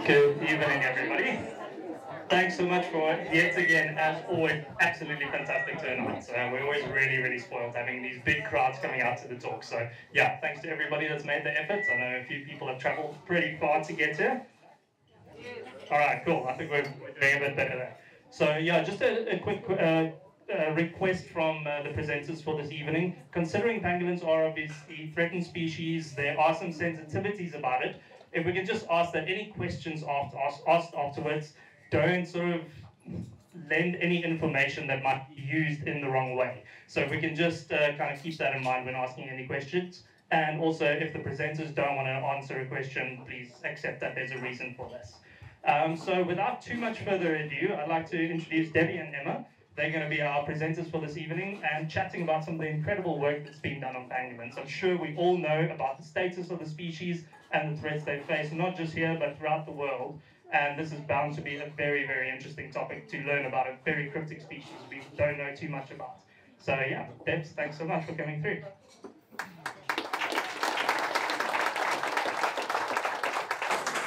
Good evening, everybody. Thanks so much for, yet again, as always, absolutely fantastic turnout. We're always really, really spoiled having these big crowds coming out to the talk. So, yeah, thanks to everybody that's made the effort. I know a few people have traveled pretty far to get here. All right, cool. I think we're doing a bit better there. So, yeah, just a quick request from the presenters for this evening. Considering pangolins are obviously threatened species, there are some sensitivities about it. If we can just ask that any questions asked afterwards don't sort of lend any information that might be used in the wrong way. So if we can just kind of keep that in mind when asking any questions. And also, if the presenters don't want to answer a question, please accept that there's a reason for this. So without too much further ado, I'd like to introduce Debbie and Emma. They're going to be our presenters for this evening and chatting about some of the incredible work that's been done on pangolins. I'm sure we all know about the status of the species and the threats they face, not just here, but throughout the world. And this is bound to be a very, very interesting topic to learn about a very cryptic species we don't know too much about. So yeah, Debs, thanks so much for coming through.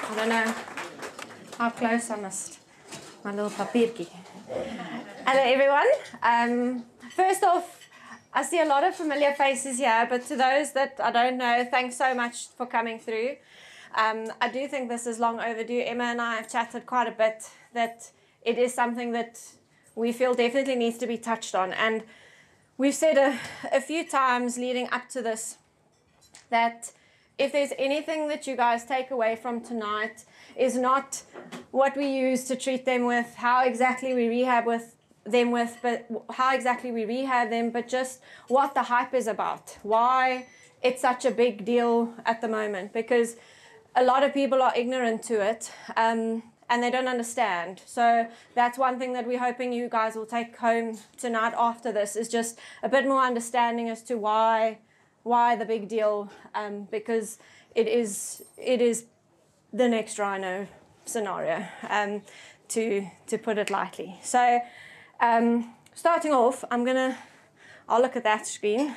I don't know how close I must. My little papierki. Hello everyone. First off, I see a lot of familiar faces here, but to those that I don't know, thanks so much for coming through. I do think this is long overdue. Emma and I have chatted quite a bit that it is something that we feel definitely needs to be touched on. And we've said a few times leading up to this that if there's anything that you guys take away from tonight is not what we use to treat them with, how exactly we rehab them, but just what the hype is about, why it's such a big deal at the moment, because a lot of people are ignorant to it and they don't understand. So that's one thing that we're hoping you guys will take home tonight after this, is just a bit more understanding as to why the big deal, because it is the next rhino scenario, to put it lightly. So starting off, I'll look at that screen.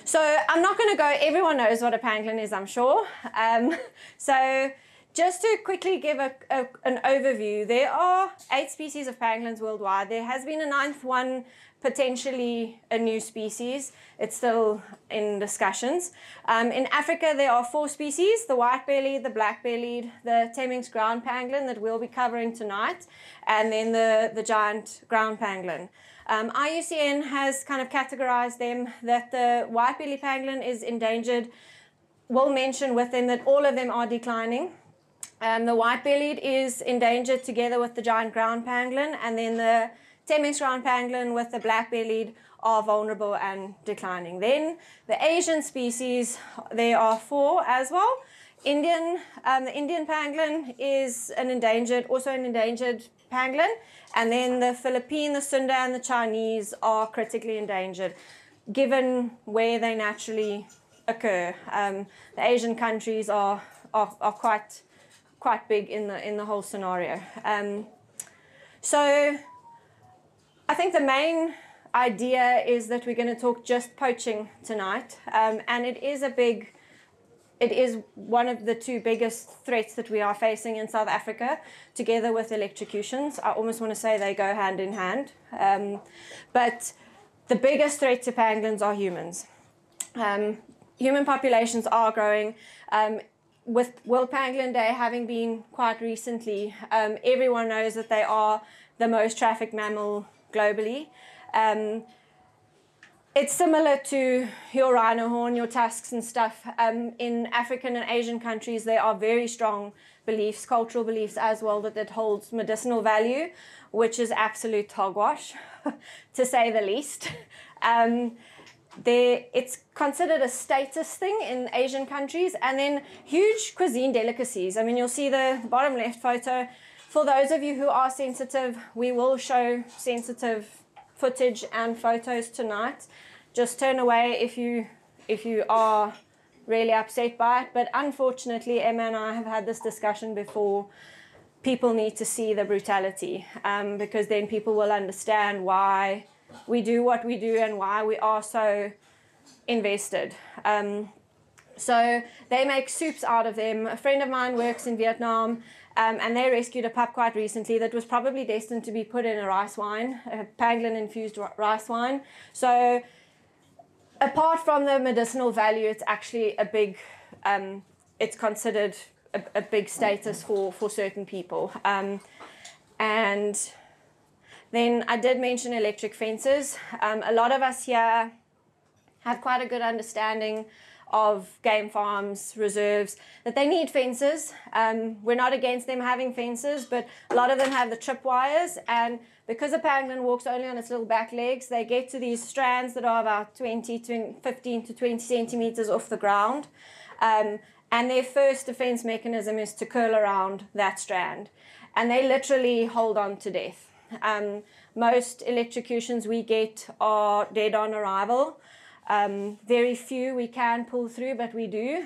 So I'm not going to go, everyone knows what a pangolin is, I'm sure. So just to quickly give an overview, there are 8 species of pangolins worldwide. There has been a 9th one, potentially a new species. It's still in discussions. In Africa, there are 4 species: the white-bellied, the black-bellied, the Temminck's ground pangolin that we'll be covering tonight, and then the giant ground pangolin. IUCN has kind of categorized them that the white-bellied pangolin is endangered. We'll mention within that all of them are declining. The white-bellied is endangered together with the giant ground pangolin, and then the Temminck's ground pangolin with the black-bellied are vulnerable and declining. Then the Asian species, there are 4 as well. The Indian pangolin is also an endangered pangolin, and then the Philippine, the Sunda, and the Chinese are critically endangered, given where they naturally occur. The Asian countries are quite big in the whole scenario. So I think the main idea is that we're going to talk just poaching tonight, and it is one of the 2 biggest threats that we are facing in South Africa, together with electrocutions. I almost want to say they go hand in hand. But the biggest threat to pangolins are humans. Human populations are growing. With World Pangolin Day having been quite recently, everyone knows that they are the most trafficked mammal globally. It's similar to your rhino horn, your tusks and stuff. In African and Asian countries, there are very strong beliefs, cultural beliefs as well, that it holds medicinal value, which is absolute hogwash, to say the least. It's considered a status thing in Asian countries, and then huge cuisine delicacies. I mean, you'll see the bottom left photo. For those of you who are sensitive, we will show sensitive footage and photos tonight. Just turn away if you are really upset by it. But unfortunately, Emma and I have had this discussion before. People need to see the brutality, because then people will understand why we do what we do and why we are so invested. So they make soups out of them. A friend of mine works in Vietnam, and they rescued a pup quite recently that was probably destined to be put in a rice wine, a pangolin-infused rice wine. So apart from the medicinal value, it's actually a big, it's considered a big status for certain people. And then I did mention electric fences. A lot of us here have quite a good understanding of game farms, reserves, that they need fences. We're not against them having fences, but a lot of them have the tripwires, and because a pangolin walks only on its little back legs, they get to these strands that are about 15 to 20 centimeters off the ground. And their first defense mechanism is to curl around that strand. And they literally hold on to death. Most electrocutions we get are dead on arrival. Very few we can pull through, but we do.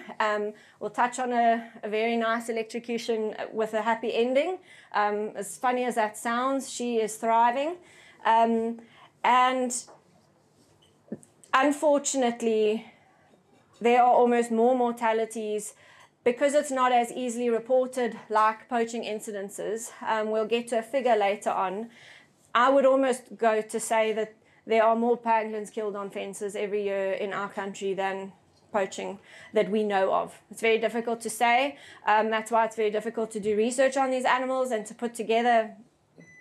We'll touch on a very nice electrocution with a happy ending. As funny as that sounds, she is thriving. And unfortunately, there are almost more mortalities because it's not as easily reported like poaching incidences. We'll get to a figure later on. I would almost go to say that there are more pangolins killed on fences every year in our country than poaching that we know of. It's very difficult to say. That's why it's very difficult to do research on these animals and to put together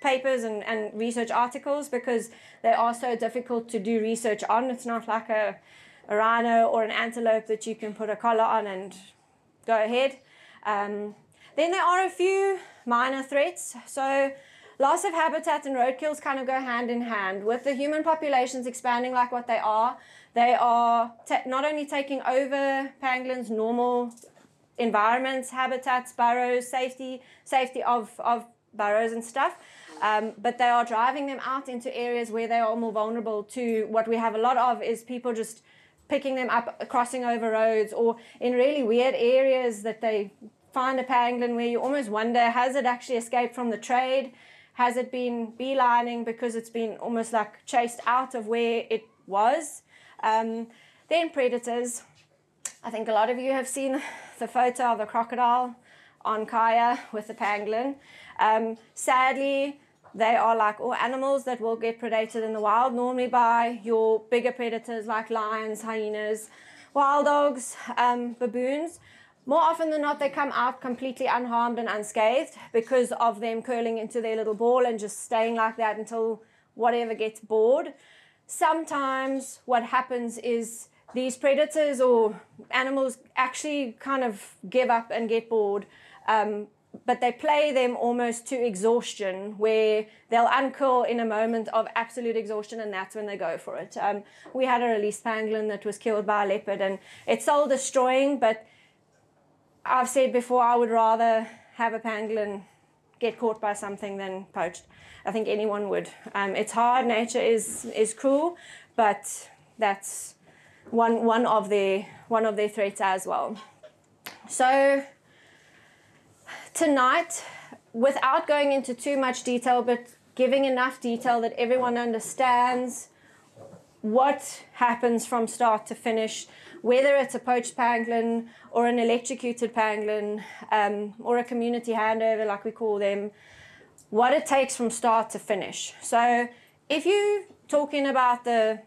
papers and research articles, because they are so difficult to do research on. It's not like a rhino or an antelope that you can put a collar on and go ahead. Then there are a few minor threats. So loss of habitat and roadkills kind of go hand in hand. With the human populations expanding like what they are not only taking over pangolins' normal environments, habitats, burrows, safety of burrows and stuff, but they are driving them out into areas where they are more vulnerable to what we have a lot of is people just picking them up, crossing over roads, or in really weird areas that they find a pangolin where you almost wonder, has it actually escaped from the trade? Has it been beelining because it's been almost like chased out of where it was? Then predators. I think a lot of you have seen the photo of the crocodile on Kaya with the pangolin. Sadly, they are like all animals that will get predated in the wild, normally by your bigger predators like lions, hyenas, wild dogs, baboons. More often than not, they come out completely unharmed and unscathed because of them curling into their little ball and just staying like that until whatever gets bored. Sometimes what happens is these predators or animals actually kind of give up and get bored, but they play them almost to exhaustion, where they'll uncurl in a moment of absolute exhaustion, and that's when they go for it. We had a released pangolin that was killed by a leopard, and it's soul-destroying, but I've said before, I would rather have a pangolin get caught by something than poached. I think anyone would. It's hard. Nature is cruel, but that's one of their threats as well. So tonight, without going into too much detail, but giving enough detail that everyone understands what happens from start to finish, whether it's a poached pangolin or an electrocuted pangolin, or a community handover like we call them, what it takes from start to finish. So if you're talking about the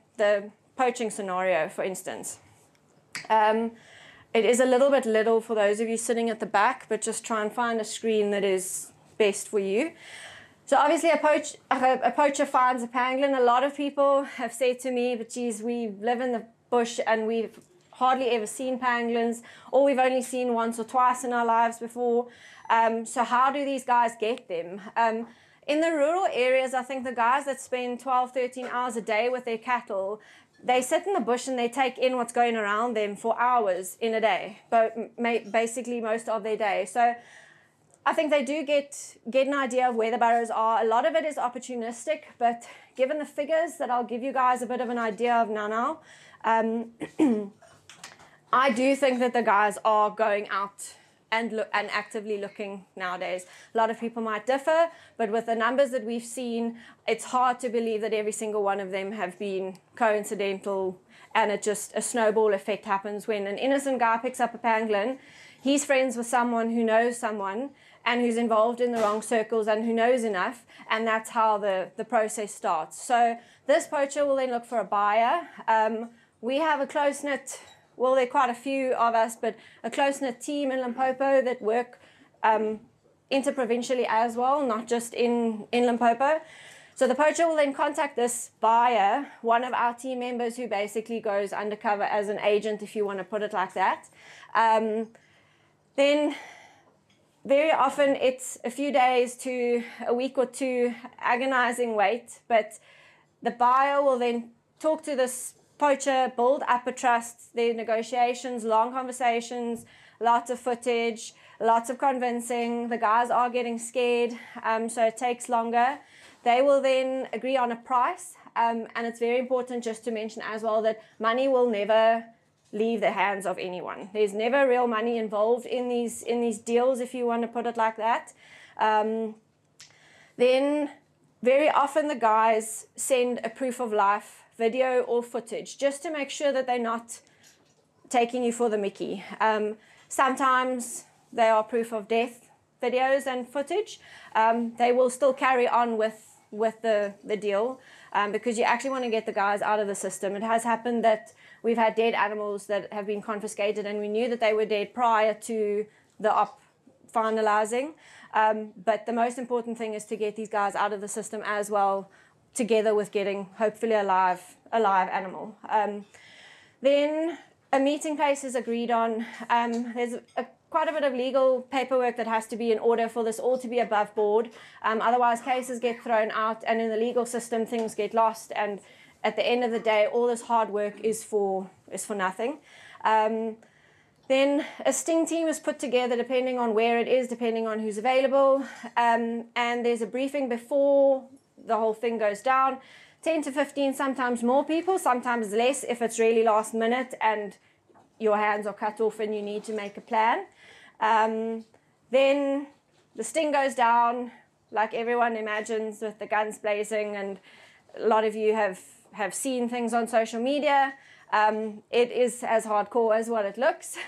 poaching scenario, for instance, it is a little bit little for those of you sitting at the back, but just try and find a screen that is best for you. So obviously a poacher finds a pangolin. A lot of people have said to me, but geez, we live in the bush and we've hardly ever seen pangolins, or we've only seen once or twice in our lives before. So how do these guys get them? In the rural areas, I think the guys that spend 12, 13 hours a day with their cattle, they sit in the bush and they take in what's going around them for hours in a day, but basically most of their day. So I think they do get an idea of where the burrows are. A lot of it is opportunistic, but given the figures that I'll give you guys a bit of an idea of now, I do think that the guys are going out and actively looking nowadays. A lot of people might differ, but with the numbers that we've seen, it's hard to believe that every single one of them have been coincidental, and it just, a snowball effect happens when an innocent guy picks up a pangolin. He's friends with someone who knows someone and who's involved in the wrong circles and who knows enough, and that's how the process starts. So this poacher will then look for a buyer. We have a close-knit, well, there are quite a few of us, but a close-knit team in Limpopo that work interprovincially as well, not just in Limpopo. So the poacher will then contact this buyer, one of our team members who basically goes undercover as an agent, if you want to put it like that. Then very often it's a few days to a week or two agonizing wait, but the buyer will then talk to this poacher, build up a trust, their negotiations, long conversations, lots of footage, lots of convincing. The guys are getting scared, so it takes longer. They will then agree on a price, and it's very important just to mention as well that money will never leave the hands of anyone. There's never real money involved in these deals, if you want to put it like that. Then very often the guys send a proof of life video or footage just to make sure that they're not taking you for the mickey. Sometimes they are proof of death videos and footage. They will still carry on with the deal because you actually want to get the guys out of the system. It has happened that we've had dead animals that have been confiscated and we knew that they were dead prior to the op finalizing. But the most important thing is to get these guys out of the system as well, together with getting hopefully a live animal. Then a meeting place is agreed on. There's quite a bit of legal paperwork that has to be in order for this all to be above board. Otherwise cases get thrown out and in the legal system things get lost, and at the end of the day all this hard work is for nothing. Then a sting team is put together depending on where it is, depending on who's available, and there's a briefing before the whole thing goes down. 10 to 15, sometimes more people, sometimes less if it's really last minute and your hands are cut off and you need to make a plan. Then the sting goes down like everyone imagines, with the guns blazing, and a lot of you have seen things on social media. It is as hardcore as what it looks.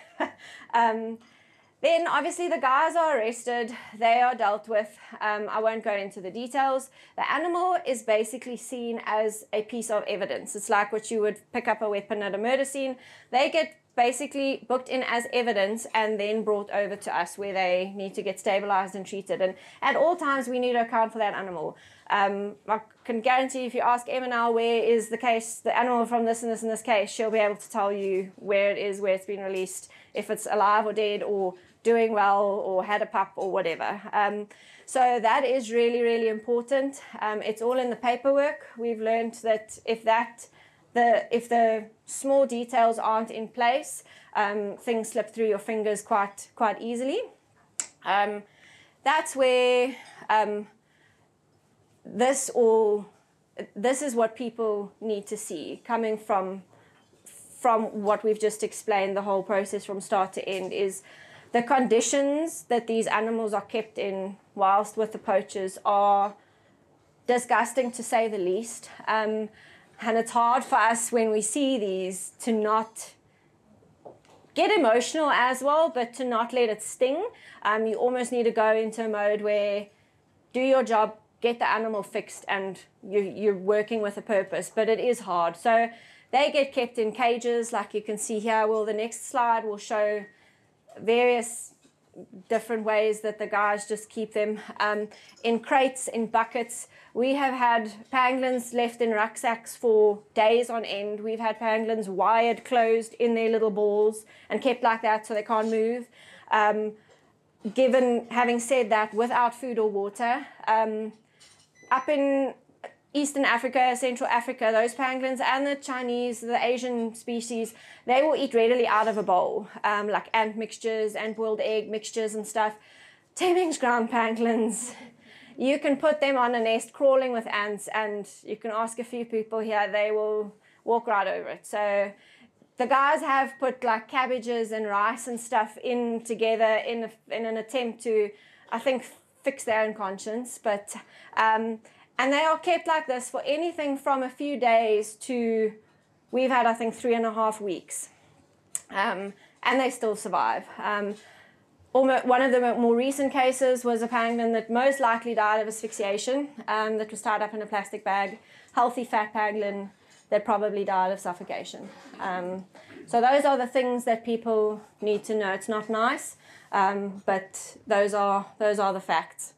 Then obviously the guys are arrested, they are dealt with. I won't go into the details. The animal is basically seen as a piece of evidence. It's like what you would pick up a weapon at a murder scene. They get basically booked in as evidence and then brought over to us where they need to get stabilized and treated. And at all times we need to account for that animal. I can guarantee if you ask Emma where is the animal from this and this and this case, she'll be able to tell you where it is, where it's been released, if it's alive or dead or doing well or had a pup or whatever. So that is really, really important. It's all in the paperwork. We've learned that if the small details aren't in place, things slip through your fingers quite easily. That's where this is what people need to see, coming from what we've just explained. The whole process from start to end is the conditions that these animals are kept in whilst with the poachers are disgusting, to say the least. And it's hard for us when we see these to not get emotional as well, but to not let it sting. You almost need to go into a mode where do your job, get the animal fixed, and you're working with a purpose, but it is hard. So they get kept in cages like you can see here. Well, the next slide will show various different ways that the guys just keep them in crates, in buckets. We have had pangolins left in rucksacks for days on end. We've had pangolins wired closed in their little balls and kept like that so they can't move. Having said that, without food or water, up in Eastern Africa, Central Africa, those pangolins and the Chinese, the Asian species, they will eat readily out of a bowl, like ant mixtures and boiled egg mixtures and stuff. Temming's ground pangolins, you can put them on a nest crawling with ants and you can ask a few people here, they will walk right over it. So the guys have put like cabbages and rice and stuff in together in an attempt to, I think, fix their own conscience. But and they are kept like this for anything from a few days to, we've had, I think, 3.5 weeks, and they still survive. One of the more recent cases was a pangolin that most likely died of asphyxiation, that was tied up in a plastic bag, healthy fat pangolin that probably died of suffocation. So those are the things that people need to know. It's not nice, but those are the facts.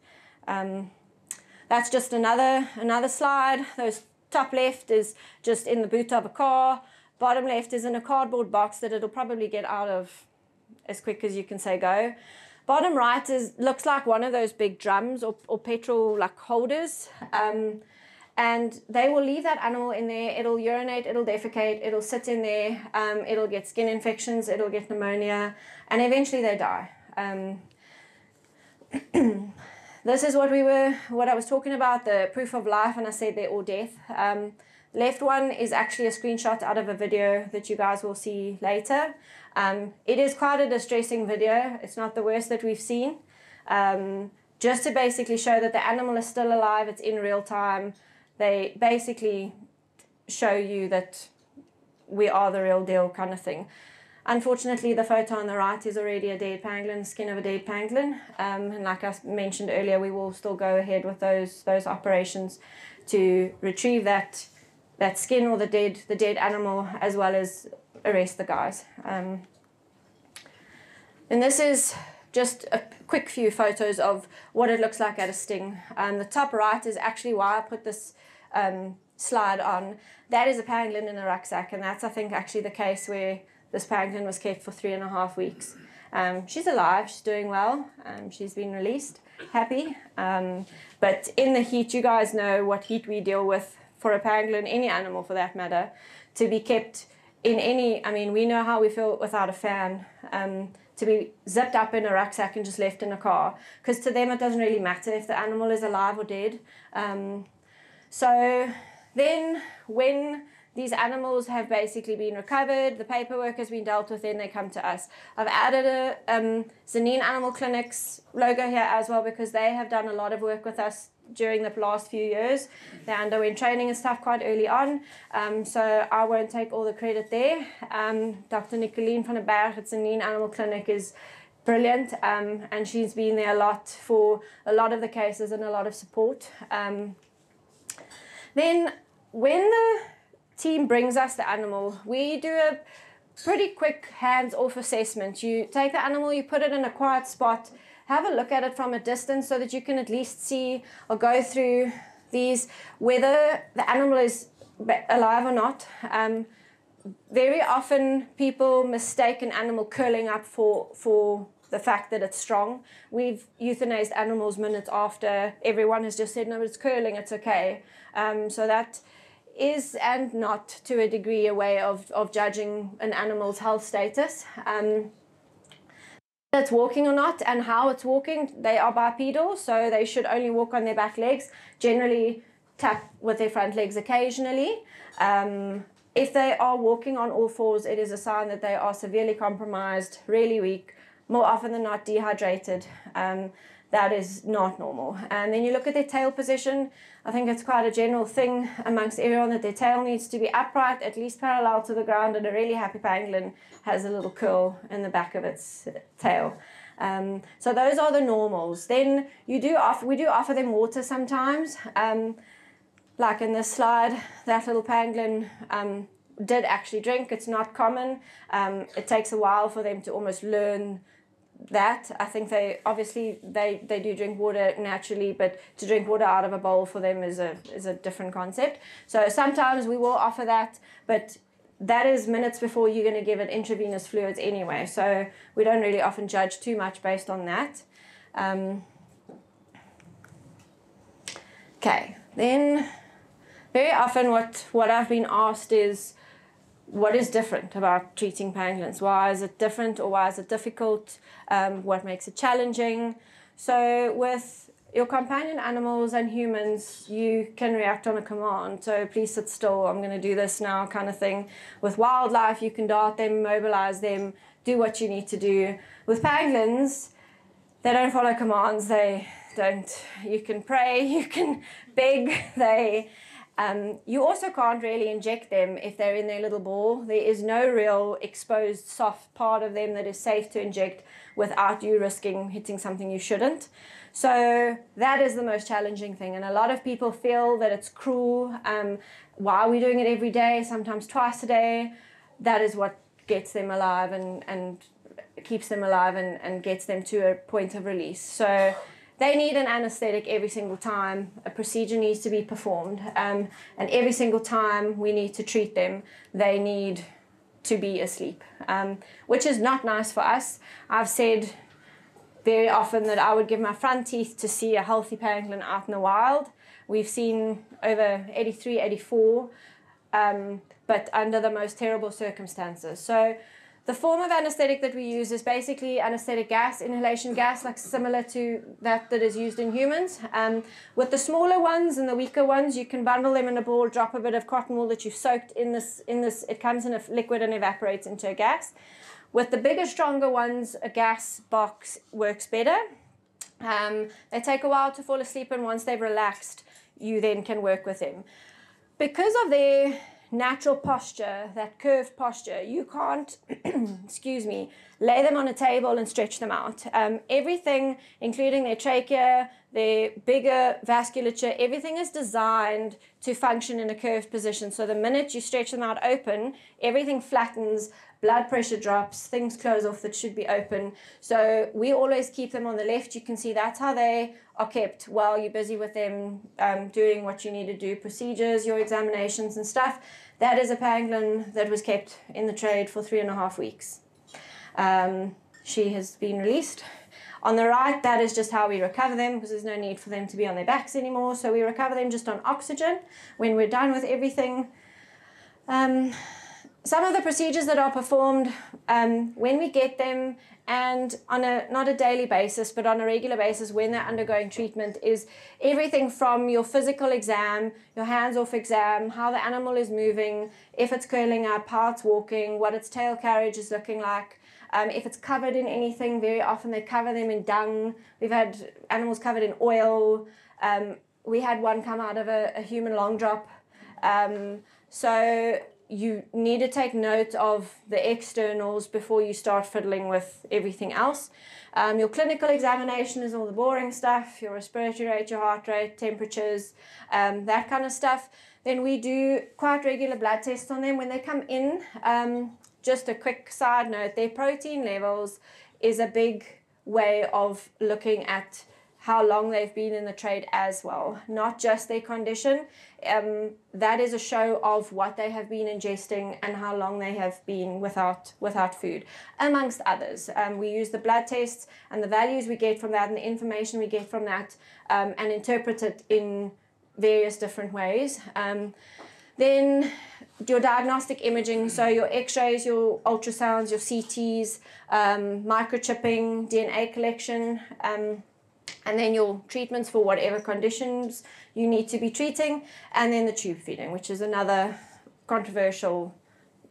That's just another slide. Those top left is just in the boot of a car. Bottom left is in a cardboard box that it'll probably get out of as quick as you can say go. Bottom right looks like one of those big drums or petrol like holders. And they will leave that animal in there. It'll urinate, it'll defecate, it'll sit in there, it'll get skin infections, it'll get pneumonia, and eventually they die. This is what I was talking about, the proof of life, and I said they're all death. Left one is actually a screenshot out of a video that you guys will see later. It is quite a distressing video. It's not the worst that we've seen. Just to basically show that the animal is still alive, it's in real time. They basically show you that we are the real deal kind of thing. Unfortunately, the photo on the right is already a dead pangolin, skin of a dead pangolin. And like I mentioned earlier, we will still go ahead with those operations to retrieve that skin or the dead animal, as well as arrest the guys. And this is just a quick few photos of what it looks like at a sting. The top right is actually why I put this slide on. That is a pangolin in a rucksack, and that's, I think, actually the case where this pangolin was kept for 3.5 weeks. She's alive, she's doing well, she's been released, happy. But in the heat, you guys know what heat we deal with for a pangolin, any animal for that matter, to be kept in any, I mean, we know how we feel without a fan, to be zipped up in a rucksack and just left in a car, because to them it doesn't really matter if the animal is alive or dead. So then when these animals have basically been recovered, the paperwork has been dealt with, then they come to us. I've added a Zanin Animal Clinic's logo here as well, because they have done a lot of work with us during the last few years. They underwent training and stuff quite early on, so I won't take all the credit there. Dr. Nicoline van der Berg at Zanin Animal Clinic is brilliant, and she's been there a lot for a lot of the cases and a lot of support. Then when the team brings us the animal, we do a pretty quick hands-off assessment. You take the animal, you put it in a quiet spot, have a look at it from a distance so that you can at least see or go through these, whether the animal is alive or not. Very often people mistake an animal curling up for the fact that it's strong. We've euthanized animals minutes after everyone has just said, no, it's curling, it's okay. So that is, and not to a degree, a way of judging an animal's health status. It's walking or not, and how it's walking, they are bipedal, so they should only walk on their back legs, generally tap with their front legs occasionally. If they are walking on all fours, it is a sign that they are severely compromised, really weak, more often than not dehydrated. That is not normal. And then you look at their tail position. I think it's quite a general thing amongst everyone that their tail needs to be upright, at least parallel to the ground, and a really happy pangolin has a little curl in the back of its tail. So those are the normals. Then we do offer them water sometimes. Like in this slide, that little pangolin did actually drink. It's not common. It takes a while for them to almost learn that. I think they do drink water naturally, but to drink water out of a bowl for them is a different concept. So sometimes we will offer that, but that is minutes before you're going to give it intravenous fluids anyway. So we don't really often judge too much based on that. Okay, then very often what I've been asked is, what is different about treating pangolins? Why is it different, or why is it difficult? What makes it challenging? So with your companion animals and humans, you can react on a command. So please sit still, I'm going to do this now kind of thing. With wildlife, you can dart them, mobilize them, do what you need to do. With pangolins, they don't follow commands. They don't. You can pray, you can beg. You also can't really inject them if they're in their little ball. There is no real exposed soft part of them that is safe to inject without you risking hitting something you shouldn't. So that is the most challenging thing. And a lot of people feel that it's cruel. Why are we doing it every day, sometimes twice a day? That is what gets them alive and keeps them alive and gets them to a point of release. So they need an anesthetic every single time a procedure needs to be performed. And every single time we need to treat them, they need to be asleep, which is not nice for us. I've said very often that I would give my front teeth to see a healthy pangolin out in the wild. We've seen over 83, 84, but under the most terrible circumstances. So the form of anesthetic that we use is basically anesthetic gas, inhalation gas, like similar to that is used in humans. With the smaller ones and the weaker ones, you can bundle them in a ball, drop a bit of cotton wool that you've soaked in this. It comes in a liquid and evaporates into a gas. With the bigger, stronger ones, a gas box works better. They take a while to fall asleep, and once they've relaxed, you then can work with them. Because of their natural posture, that curved posture, you can't, excuse me, lay them on a table and stretch them out. Everything, including their trachea, their bigger vasculature, everything is designed to function in a curved position. So the minute you stretch them out open, everything flattens, blood pressure drops, things close off that should be open. So we always keep them on the left. You can see that's how they are kept while you're busy with them doing what you need to do, procedures, your examinations and stuff. That is a pangolin that was kept in the trade for 3.5 weeks. She has been released. On the right, that is just how we recover them, because there's no need for them to be on their backs anymore. So we recover them just on oxygen when we're done with everything. Some of the procedures that are performed when we get them, and on not a daily basis, but on a regular basis when they're undergoing treatment, is everything from your physical exam, your hands-off exam, how the animal is moving, if it's curling up, how it's walking, what its tail carriage is looking like. If it's covered in anything, very often they cover them in dung. We've had animals covered in oil. We had one come out of a human long drop. So you need to take note of the externals before you start fiddling with everything else. Your clinical examination is all the boring stuff, your respiratory rate, your heart rate, temperatures, that kind of stuff. Then we do quite regular blood tests on them when they come in. Just a quick side note, their protein levels is a big way of looking at how long they've been in the trade as well, not just their condition. That is a show of what they have been ingesting and how long they have been without food, amongst others. We use the blood tests and the values we get from that and the information we get from that and interpret it in various different ways. Then your diagnostic imaging, so your x-rays, your ultrasounds, your CTs, microchipping, DNA collection, and then your treatments for whatever conditions you need to be treating, and then the tube feeding, which is another controversial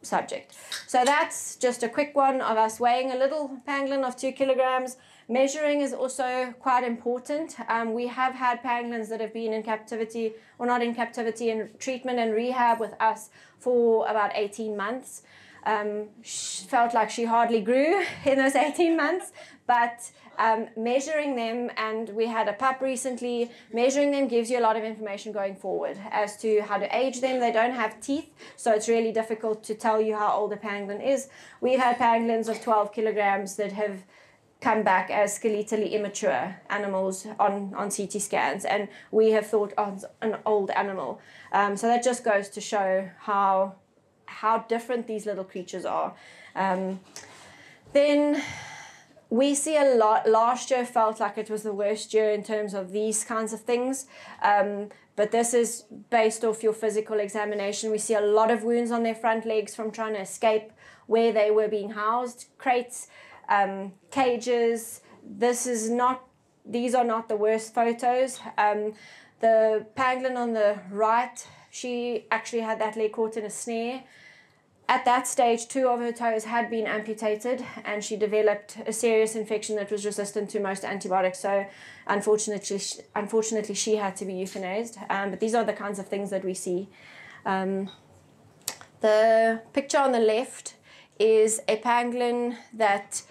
subject. So that's just a quick one of us weighing a little pangolin of 2 kilograms. Measuring is also quite important. We have had pangolins that have been in captivity, or not in captivity, in treatment and rehab with us for about 18 months. She felt like she hardly grew in those 18 months, but measuring them, and we had a pup recently, measuring them gives you a lot of information going forward as to how to age them. They don't have teeth, so it's really difficult to tell you how old a pangolin is. We've had pangolins of 12 kilograms that have come back as skeletally immature animals on CT scans, and we have thought, oh, it's an old animal. So that just goes to show how different these little creatures are. Then we see a lot. Last year felt like it was the worst year in terms of these kinds of things. But this is based off your physical examination. We see a lot of wounds on their front legs from trying to escape where they were being housed, crates, cages. This is not these are not the worst photos. The pangolin on the right, she actually had that leg caught in a snare. At that stage, 2 of her toes had been amputated, and she developed a serious infection that was resistant to most antibiotics. So unfortunately she had to be euthanized. But these are the kinds of things that we see. The picture on the left is a pangolin that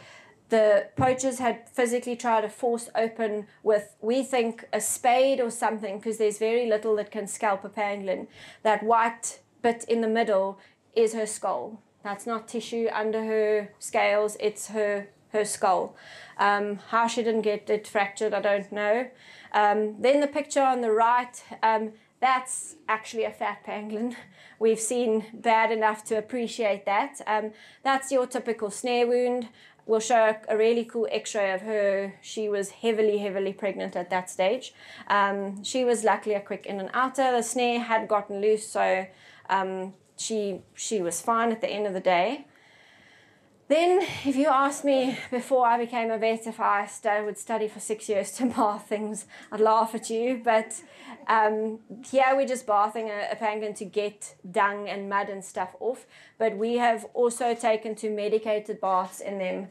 the poachers had physically tried to force open with, we think, a spade or something, because there's very little that can scalp a pangolin. That white bit in the middle is her skull. That's not tissue under her scales, it's her skull. How she didn't get it fractured, I don't know. Then the picture on the right, that's actually a fat pangolin. We've seen bad enough to appreciate that. That's your typical snare wound. We'll show a really cool x-ray of her. She was heavily pregnant at that stage. She was luckily a quick in and outer. The snare had gotten loose, so she was fine at the end of the day. Then, if you asked me before I became a vet if I would study for 6 years to bath things, I'd laugh at you. But here we're just bathing a pangolin to get dung and mud and stuff off. But we have also taken to medicated baths in them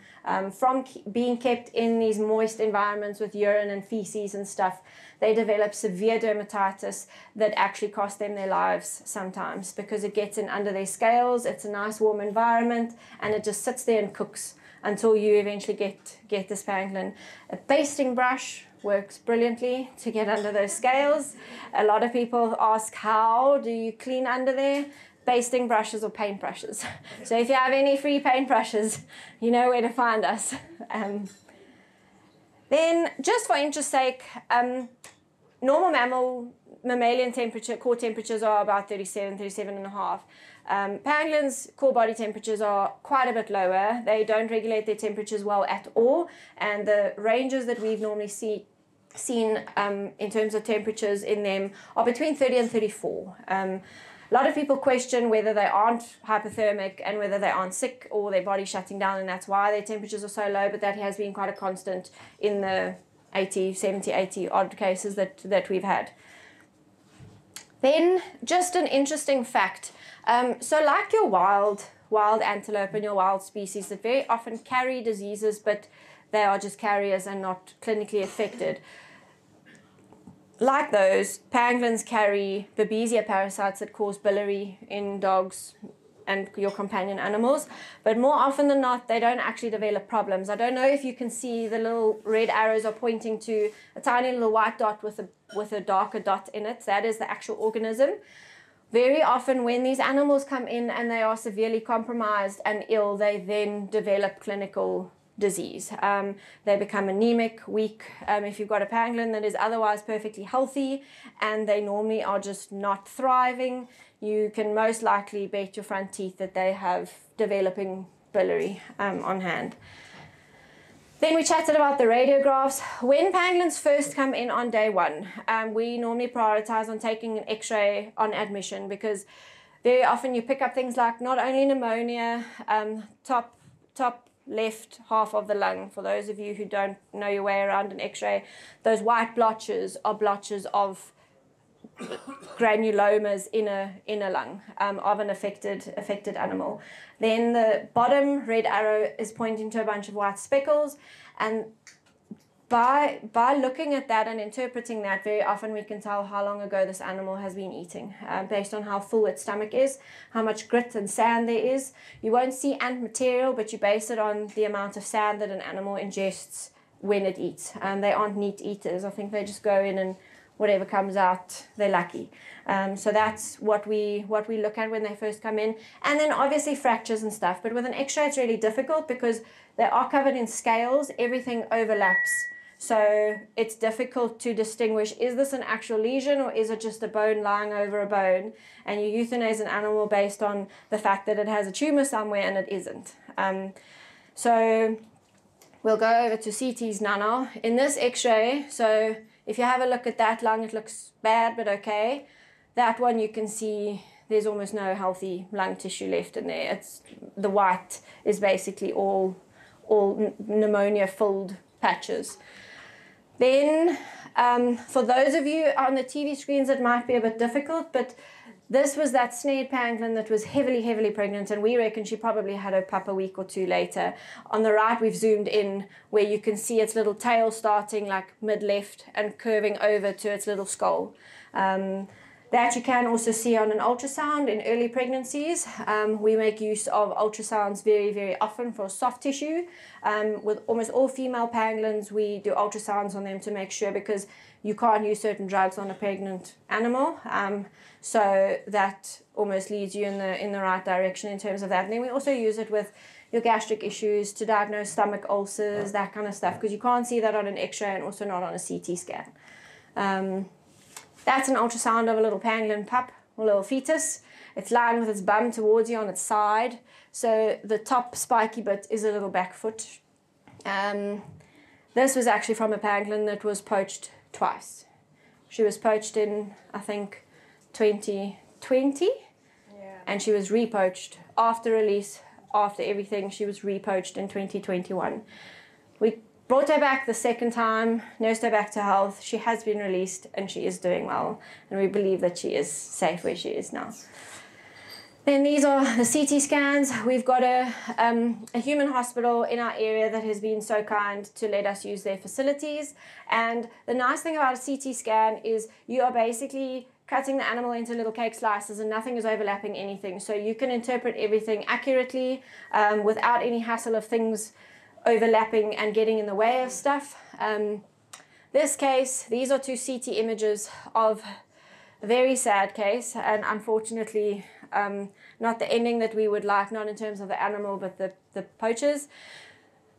from being kept in these moist environments with urine and feces and stuff. They develop severe dermatitis that actually cost them their lives sometimes because it gets in under their scales. It's a nice warm environment and it just sits there and cooks until you eventually get this pangolin. A basting brush works brilliantly to get under those scales. A lot of people ask, how do you clean under there? Basting brushes or paint brushes. So if you have any free paint brushes, you know where to find us. Then, just for interest's sake, normal mammalian temperature, core temperatures are about 37.5. Pangolins' core body temperatures are quite a bit lower. They don't regulate their temperatures well at all, and the ranges that we've normally seen in terms of temperatures in them are between 30 and 34. A lot of people question whether they aren't hypothermic and whether they aren't sick or their body shutting down, and that's why their temperatures are so low, but that has been quite a constant in the 80 odd cases that we've had. Then, just an interesting fact. So like your wild antelope and your wild species that very often carry diseases, but they are just carriers and not clinically affected. Like those, pangolins carry Babesia parasites that cause biliary in dogs and your companion animals, but more often than not, they don't actually develop problems. I don't know if you can see the little red arrows are pointing to a tiny little white dot with a darker dot in it. That is the actual organism. Very often when these animals come in and they are severely compromised and ill, they then develop clinical disease. They become anemic, weak. If you've got a pangolin that is otherwise perfectly healthy and they normally are just not thriving, you can most likely bet your front teeth that they have developing biliary on hand. Then we chatted about the radiographs. When pangolins first come in on day one, we normally prioritize on taking an x-ray on admission because very often you pick up things like not only pneumonia, top left half of the lung. For those of you who don't know your way around an x-ray, those white blotches are blotches of granulomas in a lung of an affected animal. Then the bottom red arrow is pointing to a bunch of white speckles, and by looking at that and interpreting that, very often we can tell how long ago this animal has been eating based on how full its stomach is, how much grit and sand there is. You won't see ant material, but you base it on the amount of sand that an animal ingests when it eats. They aren't neat eaters. I think they just go in and whatever comes out, they're lucky. So that's what we look at when they first come in. And then obviously fractures and stuff. But with an x-ray, it's really difficult because they are covered in scales. Everything overlaps. So it's difficult to distinguish, is this an actual lesion or is it just a bone lying over a bone? And you euthanize an animal based on the fact that it has a tumor somewhere and it isn't. So we'll go over to CTs now. In this x-ray, so if you have a look at that lung, it looks bad but okay. That one you can see there's almost no healthy lung tissue left in there. The white is basically all pneumonia-filled patches. Then, for those of you on the TV screens, it might be a bit difficult, but this was that snared pangolin that was heavily pregnant, and we reckon she probably had her pup a week or two later. On the right, we've zoomed in where you can see its little tail starting like mid-left and curving over to its little skull. That you can also see on an ultrasound in early pregnancies. We make use of ultrasounds very often for soft tissue. With almost all female pangolins, we do ultrasounds on them to make sure, because you can't use certain drugs on a pregnant animal. So that almost leads you in the right direction in terms of that. And then we also use it with your gastric issues to diagnose stomach ulcers, that kind of stuff, because you can't see that on an X-ray and also not on a CT scan. That's an ultrasound of a little pangolin pup, a little fetus. It's lying with its bum towards you on its side. So the top spiky bit is a little back foot. This was actually from a pangolin that was poached twice. She was poached in, I think, 2020. Yeah. And she was repoached after release, after everything. She was repoached in 2021. We brought her back the second time, nursed her back to health. She has been released and she is doing well. And we believe that she is safe where she is now. Then these are the CT scans. We've got a human hospital in our area that has been so kind to let us use their facilities. And the nice thing about a CT scan is you are basically cutting the animal into little cake slices and nothing is overlapping anything. So you can interpret everything accurately without any hassle of things overlapping and getting in the way of stuff. This case, these are two CT images of a very sad case, and unfortunately not the ending that we would like, not in terms of the animal but the poachers.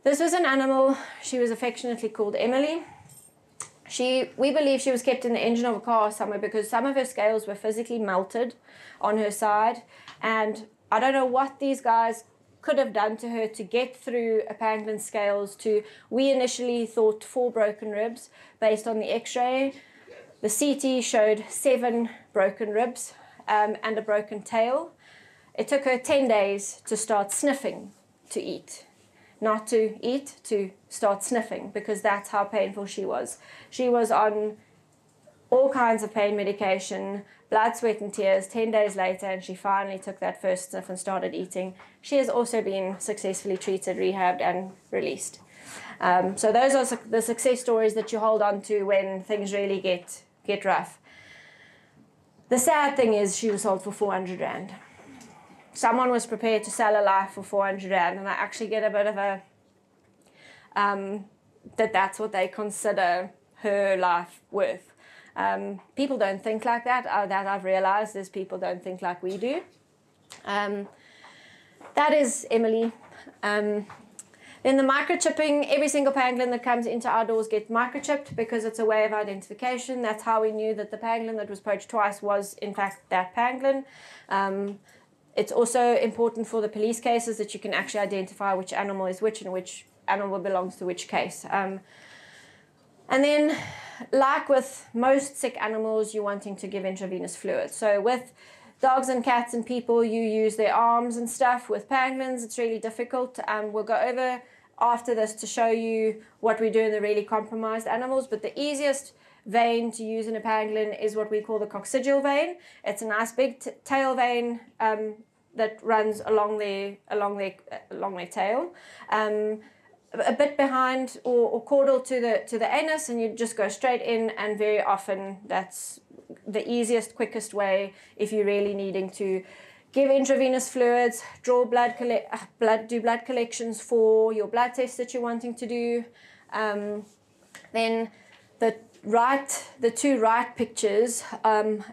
This was an animal, she was affectionately called Emily. We believe she was kept in the engine of a car somewhere because some of her scales were physically melted on her side, and I don't know what these guys could have done to her to get through a pangolin's scales to, we initially thought 4 broken ribs based on the X-ray. The CT showed 7 broken ribs and a broken tail. It took her 10 days to start sniffing to eat. Not to eat, to start sniffing, because that's how painful she was. She was on all kinds of pain medication, blood, sweat and tears, 10 days later, and she finally took that first sniff and started eating. She has also been successfully treated, rehabbed and released. So those are the success stories that you hold on to when things really get rough. The sad thing is she was sold for 400 Rand. Someone was prepared to sell a life for 400 Rand, and I actually get a bit of a, that's what they consider her life worth. People don't think like that. That I've realized is people don't think like we do. That is Emily. Then the microchipping, every single pangolin that comes into our doors gets microchipped because it's a way of identification. That's how we knew that the pangolin that was poached twice was in fact that pangolin. It's also important for the police cases that you can actually identify which animal is which and which animal belongs to which case. And then, like with most sick animals, you're wanting to give intravenous fluid. So with dogs and cats and people, you use their arms and stuff. With pangolins, it's really difficult. We'll go over after this to show you what we do in the really compromised animals. But the easiest vein to use in a pangolin is what we call the coccygeal vein. It's a nice big tail vein that runs along their tail. A bit behind or caudal to the anus, and you just go straight in, and very often that's the easiest, quickest way if you're really needing to give intravenous fluids, draw do blood collections for your blood tests that you're wanting to do. Then the two right pictures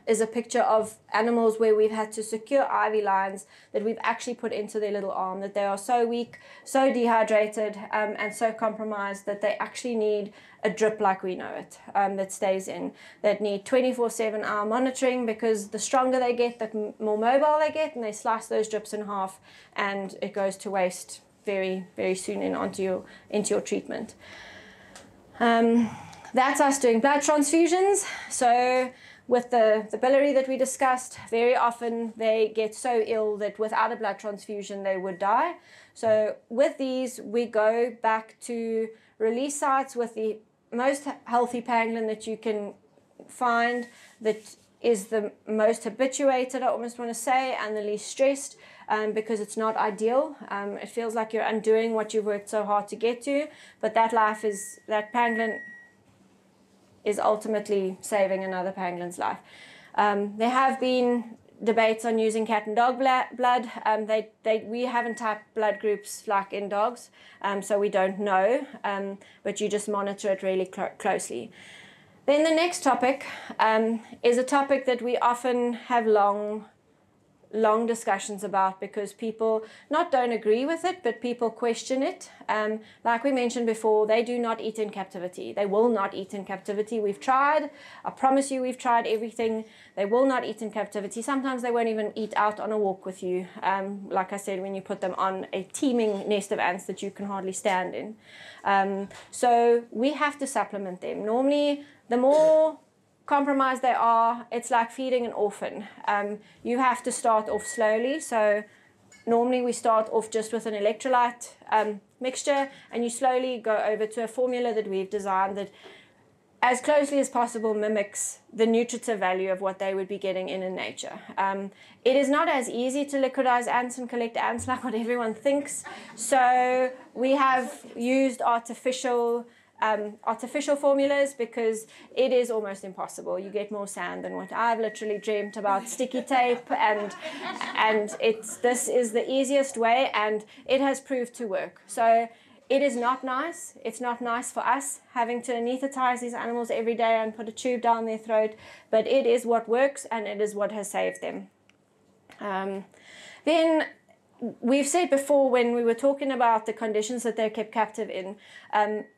is a picture of animals where we've had to secure IV lines that we've actually put into their little arm, that they are so weak, so dehydrated, and so compromised that they actually need a drip like we know it, that stays in, that need 24/7 hour monitoring, because the stronger they get, the more mobile they get, and they slice those drips in half and it goes to waste very, very soon into your treatment. That's us doing blood transfusions. So with the biliary that we discussed, very often they get so ill that without a blood transfusion they would die. So with these, we go back to release sites with the most healthy pangolin that you can find, that is the most habituated, I almost want to say, and the least stressed, because it's not ideal. It feels like you're undoing what you've worked so hard to get to, but that pangolin is ultimately saving another pangolin's life. There have been debates on using cat and dog blood. We haven't typed blood groups like in dogs, so we don't know, but you just monitor it really closely. Then the next topic is a topic that we often have long discussions about, because people not don't agree with it, but people question it. Like we mentioned before, they do not eat in captivity. They will not eat in captivity. We've tried. I promise you, we've tried everything. They will not eat in captivity. Sometimes they won't even eat out on a walk with you. Like I said, when you put them on a teeming nest of ants that you can hardly stand in. So we have to supplement them. Normally, the more compromised they are, it's like feeding an orphan. You have to start off slowly. So normally we start off just with an electrolyte mixture, and you slowly go over to a formula that we've designed that as closely as possible mimics the nutritive value of what they would be getting in nature. It is not as easy to liquidize ants and collect ants like what everyone thinks. So we have used artificial formulas, because it is almost impossible. You get more sand than what I've literally dreamt about. Sticky tape, and this is the easiest way, and it has proved to work. So it is not nice. It's not nice for us having to anesthetize these animals every day and put a tube down their throat, but it is what works, and it is what has saved them. Then we've said before, when we were talking about the conditions that they're kept captive in,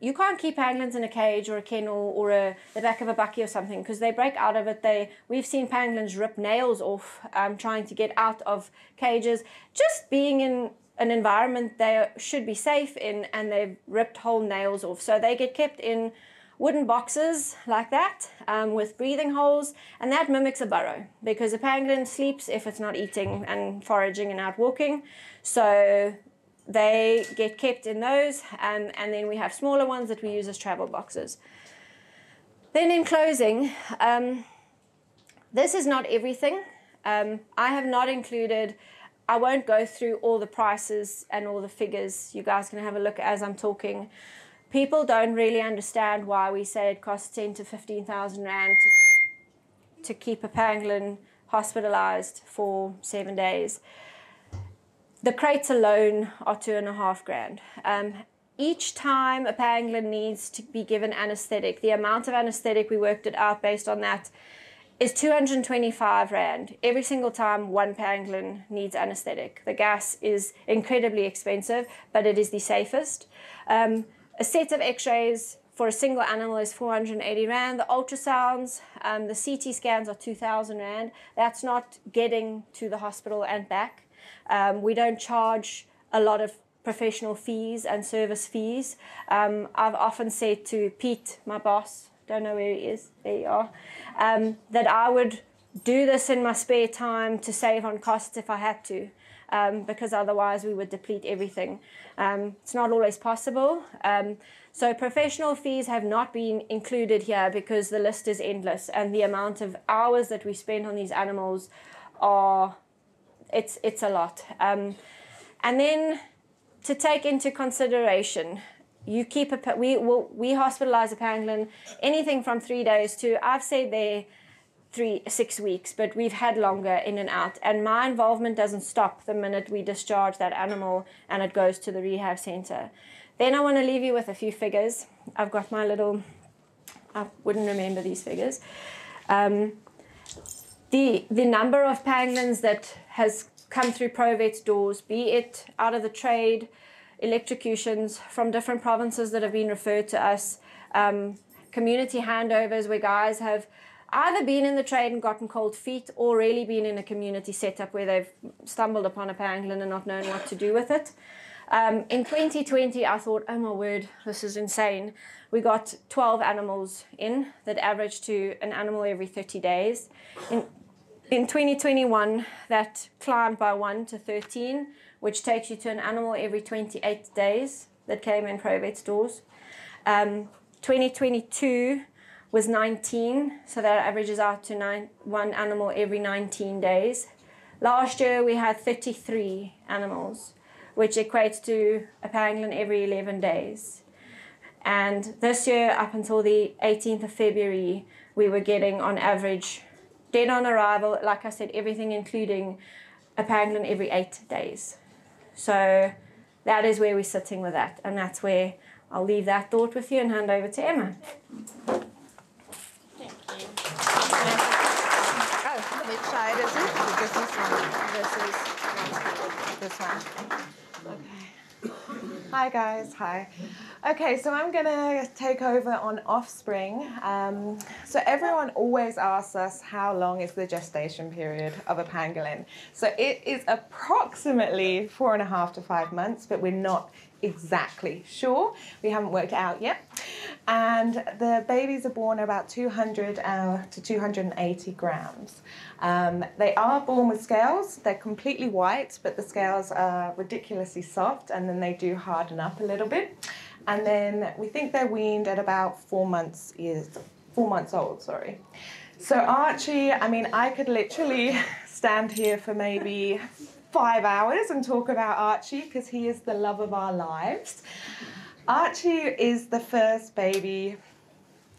you can't keep pangolins in a cage or a kennel or the back of a bucky or something, because they break out of it. We've seen pangolins rip nails off trying to get out of cages, just being in an environment they should be safe in, and they've ripped whole nails off. So they get kept in wooden boxes like that, with breathing holes, and that mimics a burrow, because a pangolin sleeps if it's not eating and foraging and out walking. So they get kept in those, and then we have smaller ones that we use as travel boxes. Then in closing, this is not everything. I have not included, I won't go through all the prices and all the figures. You guys can have a look as I'm talking. People don't really understand why we say it costs 10 to 15,000 rand to keep a pangolin hospitalized for 7 days. The crates alone are 2.5 grand. Each time a pangolin needs to be given anesthetic, the amount of anesthetic, we worked it out based on that, is 225 rand. Every single time one pangolin needs anesthetic. The gas is incredibly expensive, but it is the safest. A set of x-rays for a single animal is 480 rand. The ultrasounds, the CT scans are 2,000 rand. That's not getting to the hospital and back. We don't charge a lot of professional fees and service fees. I've often said to Pete, my boss, don't know where he is, there you are, that I would do this in my spare time to save on costs if I had to. Because otherwise we would deplete everything. It's not always possible. So professional fees have not been included here, because the list is endless, and the amount of hours that we spend on these animals it's a lot. And then to take into consideration, you keep we hospitalize a pangolin anything from 3 days to, I've said there, 6 weeks, but we've had longer in and out, and my involvement doesn't stop the minute we discharge that animal and it goes to the rehab center. Then I want to leave you with a few figures. I've got my little, I wouldn't remember these figures. The number of pangolins that has come through Provet's doors, be it out of the trade, electrocutions from different provinces that have been referred to us, community handovers where guys have either been in the trade and gotten cold feet, or really been in a community setup where they've stumbled upon a pangolin and not known what to do with it. In 2020, I thought, oh my word, this is insane. We got 12 animals in that averaged to an animal every 30 days. In 2021, that climbed by 1 to 13, which takes you to an animal every 28 days that came in Provet's doors. 2022 was 19, so that averages out to one animal every 19 days. Last year we had 33 animals, which equates to a pangolin every 11 days. And this year, up until the 18th of February, we were getting on average, dead on arrival, like I said, everything including a pangolin every 8 days. So that is where we're sitting with that, and that's where I'll leave that thought with you and hand over to Emma. Thank you. Oh, which side is it? This one. Okay. Hi guys, hi. Okay, so I'm gonna take over on offspring. So everyone always asks us how long is the gestation period of a pangolin. So it is approximately 4.5 to 5 months, but we're not exactly sure. We haven't worked it out yet. And the babies are born about 200 to 280 grams. They are born with scales. They're completely white, but the scales are ridiculously soft, and then they do harden up a little bit. And then we think they're weaned at about 4 months old, sorry. So Archie, I mean, I could literally stand here for maybe 5 hours and talk about Archie because he is the love of our lives. Archie is the first baby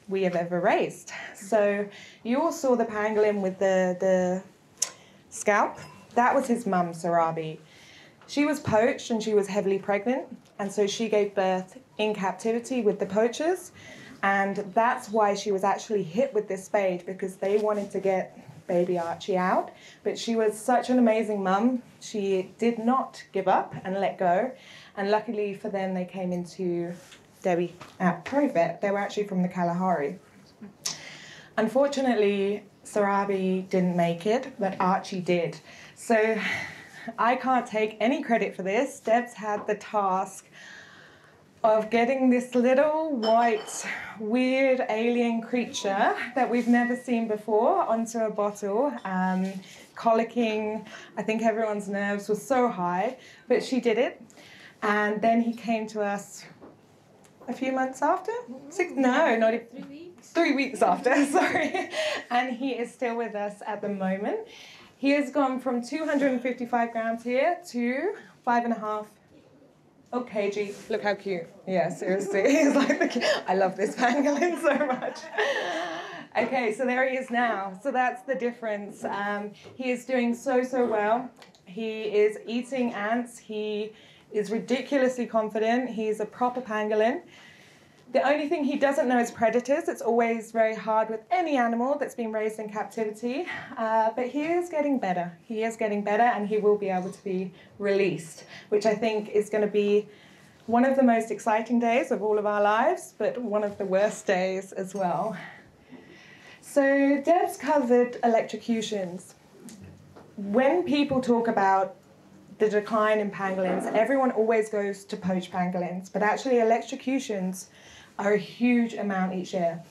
we have ever raised. So you all saw the pangolin with the scalp. That was his mum, Sarabi. She was poached and she was heavily pregnant, and so she gave birth in captivity with the poachers, and that's why she was actually hit with this spade, because they wanted to get baby Archie out. But she was such an amazing mum. She did not give up and let go, and luckily for them, they came into Debbie at Provet. They were actually from the Kalahari. Unfortunately, Sarabi didn't make it, but Archie did. So I can't take any credit for this. Deb's had the task of getting this little white, weird alien creature that we've never seen before onto a bottle, colicking. I think everyone's nerves were so high, but she did it. And then he came to us a few months after? 3 weeks. 3 weeks after, sorry. And he is still with us at the moment. He has gone from 255 grams here to 5.5 kg. Look how cute. Yeah, seriously. He's like, I love this pangolin so much. Okay, so there he is now. So that's the difference. He is doing so well. He is eating ants. He is ridiculously confident. He's a proper pangolin. The only thing he doesn't know is predators. It's always very hard with any animal that's been raised in captivity. But he is getting better. He is getting better, and he will be able to be released, which I think is going to be one of the most exciting days of all of our lives, but one of the worst days as well. So Deb's covered electrocutions. When people talk about the decline in pangolins, everyone always goes to poached pangolins, but actually electrocutions are a huge amount each year.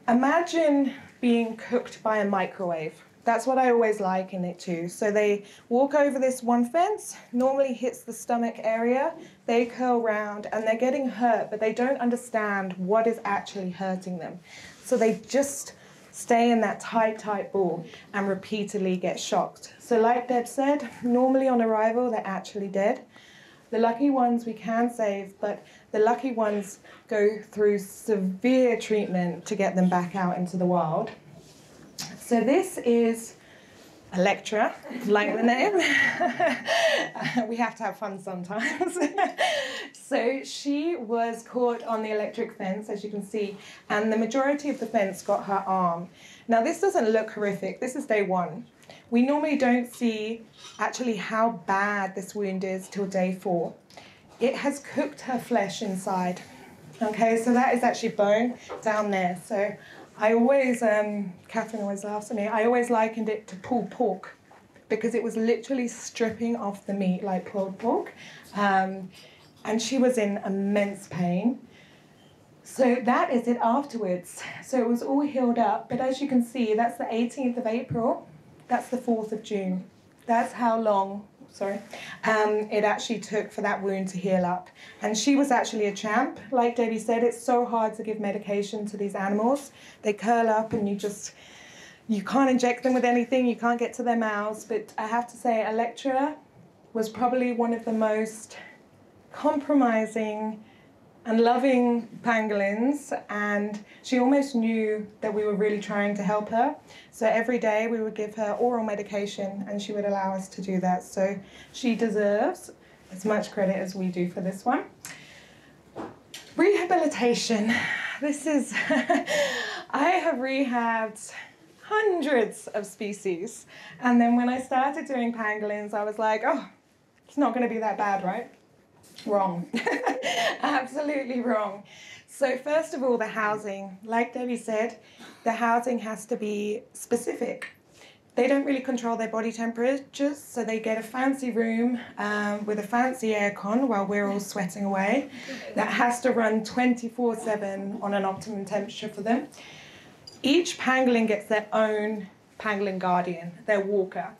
Imagine being cooked by a microwave. That's what I always liken it to. So they walk over this one fence, normally hits the stomach area, they curl round, and they're getting hurt, but they don't understand what is actually hurting them. So they just stay in that tight ball and repeatedly get shocked. So like Deb said, normally on arrival, they're actually dead. The lucky ones we can save, but the lucky ones go through severe treatment to get them back out into the wild. So this is Electra, like the name. We have to have fun sometimes. So she was caught on the electric fence, as you can see, and the majority of the fence got her arm. Now this doesn't look horrific. This is day 1. We normally don't see actually how bad this wound is till day 4. It has cooked her flesh inside. Okay, so that is actually bone down there. So I always, Catherine always laughs at me, I always likened it to pulled pork because it was literally stripping off the meat like pulled pork. And she was in immense pain. So that is it afterwards. So it was all healed up, but as you can see, that's the 18th of April, that's the 4th of June. That's how long it actually took for that wound to heal up. And she was actually a champ. Like Debbie said, it's so hard to give medication to these animals. They curl up and you can't inject them with anything, you can't get to their mouths. But I have to say, Electra was probably one of the most compromising and loving pangolins, and she almost knew that we were really trying to help her. So every day we would give her oral medication and she would allow us to do that. So she deserves as much credit as we do for this one. Rehabilitation. This is, I have rehabbed hundreds of species. And then when I started doing pangolins, I was like, oh, it's not going to be that bad, right? Wrong. Absolutely wrong. So first of all, the housing. Like Debbie said, the housing has to be specific. They don't really control their body temperatures, so they get a fancy room with a fancy aircon while we're all sweating away. That has to run 24/7 on an optimum temperature for them. Each pangolin gets their own pangolin guardian, their walker.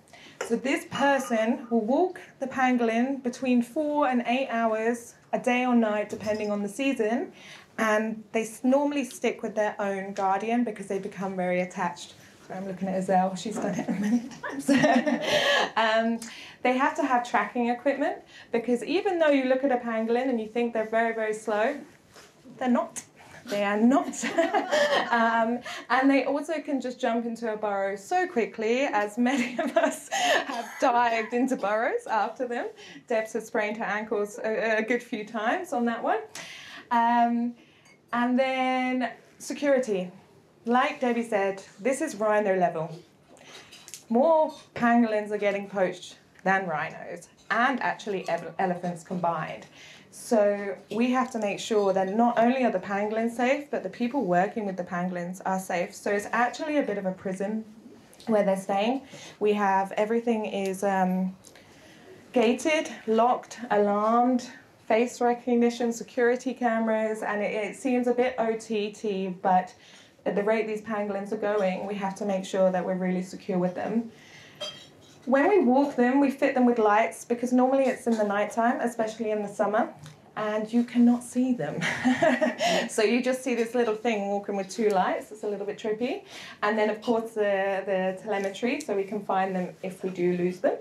So this person will walk the pangolin between 4 and 8 hours a day or night, depending on the season, and they normally stick with their own guardian because they become very attached. So I'm looking at Azelle, she's done it many times. They have to have tracking equipment because even though you look at a pangolin and you think they're very, very slow, they're not. They are not. And they also can just jump into a burrow so quickly, as many of us have dived into burrows after them. Debs has sprained her ankles a good few times on that one. And then security. Like Debbie said, this is rhino level. More pangolins are getting poached than rhinos, and actually elephants combined. So we have to make sure that not only are the pangolins safe, but the people working with the pangolins are safe. So it's actually a bit of a prison where they're staying. We have everything is gated, locked, alarmed, face recognition, security cameras, and it seems a bit OTT, but at the rate these pangolins are going, we have to make sure that we're really secure with them. When we walk them, we fit them with lights because normally it's in the nighttime, especially in the summer, and you cannot see them. So you just see this little thing walking with 2 lights. It's a little bit trippy. And then, of course, the telemetry, so we can find them if we do lose them.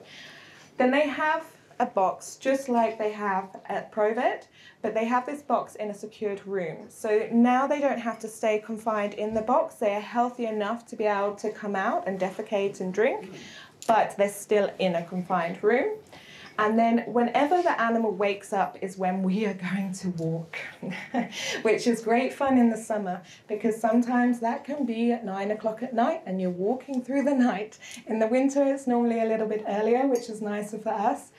Then they have a box, just like they have at Provet, but they have this box in a secured room. So now they don't have to stay confined in the box. They are healthy enough to be able to come out and defecate and drink, but they're still in a confined room. And then whenever the animal wakes up is when we are going to walk, which is great fun in the summer because sometimes that can be at 9 o'clock at night and you're walking through the night. In the winter, it's normally a little bit earlier, which is nicer for us.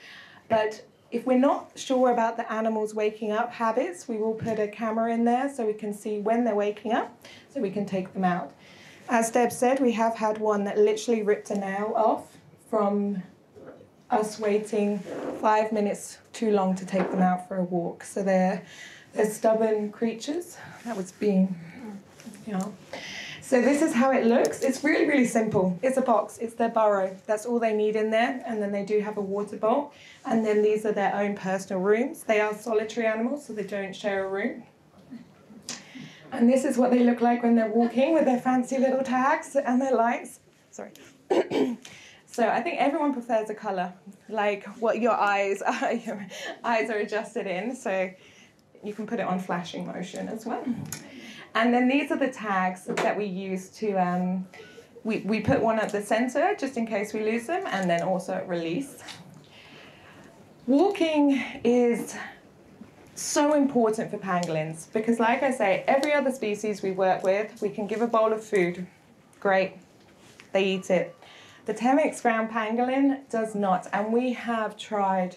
But if we're not sure about the animals waking up habits, we will put a camera in there so we can see when they're waking up, so we can take them out. As Deb said, we have had one that literally ripped a nail off from us waiting 5 minutes too long to take them out for a walk. So they're stubborn creatures. That was being, So this is how it looks. It's really, really simple. It's a box. It's their burrow. That's all they need in there. And then they do have a water bowl. And then these are their own personal rooms. They are solitary animals, so they don't share a room. And this is what they look like when they're walking with their fancy little tags and their lights. Sorry. So I think everyone prefers a colour, like what your eyes are adjusted in. So you can put it on flashing motion as well. And then these are the tags that we use to, we put one at the centre just in case we lose them, and then also at release. Walking is so important for pangolins because, like I say, every other species we work with, we can give a bowl of food. Great, they eat it. The Temminck's ground pangolin does not, and we have tried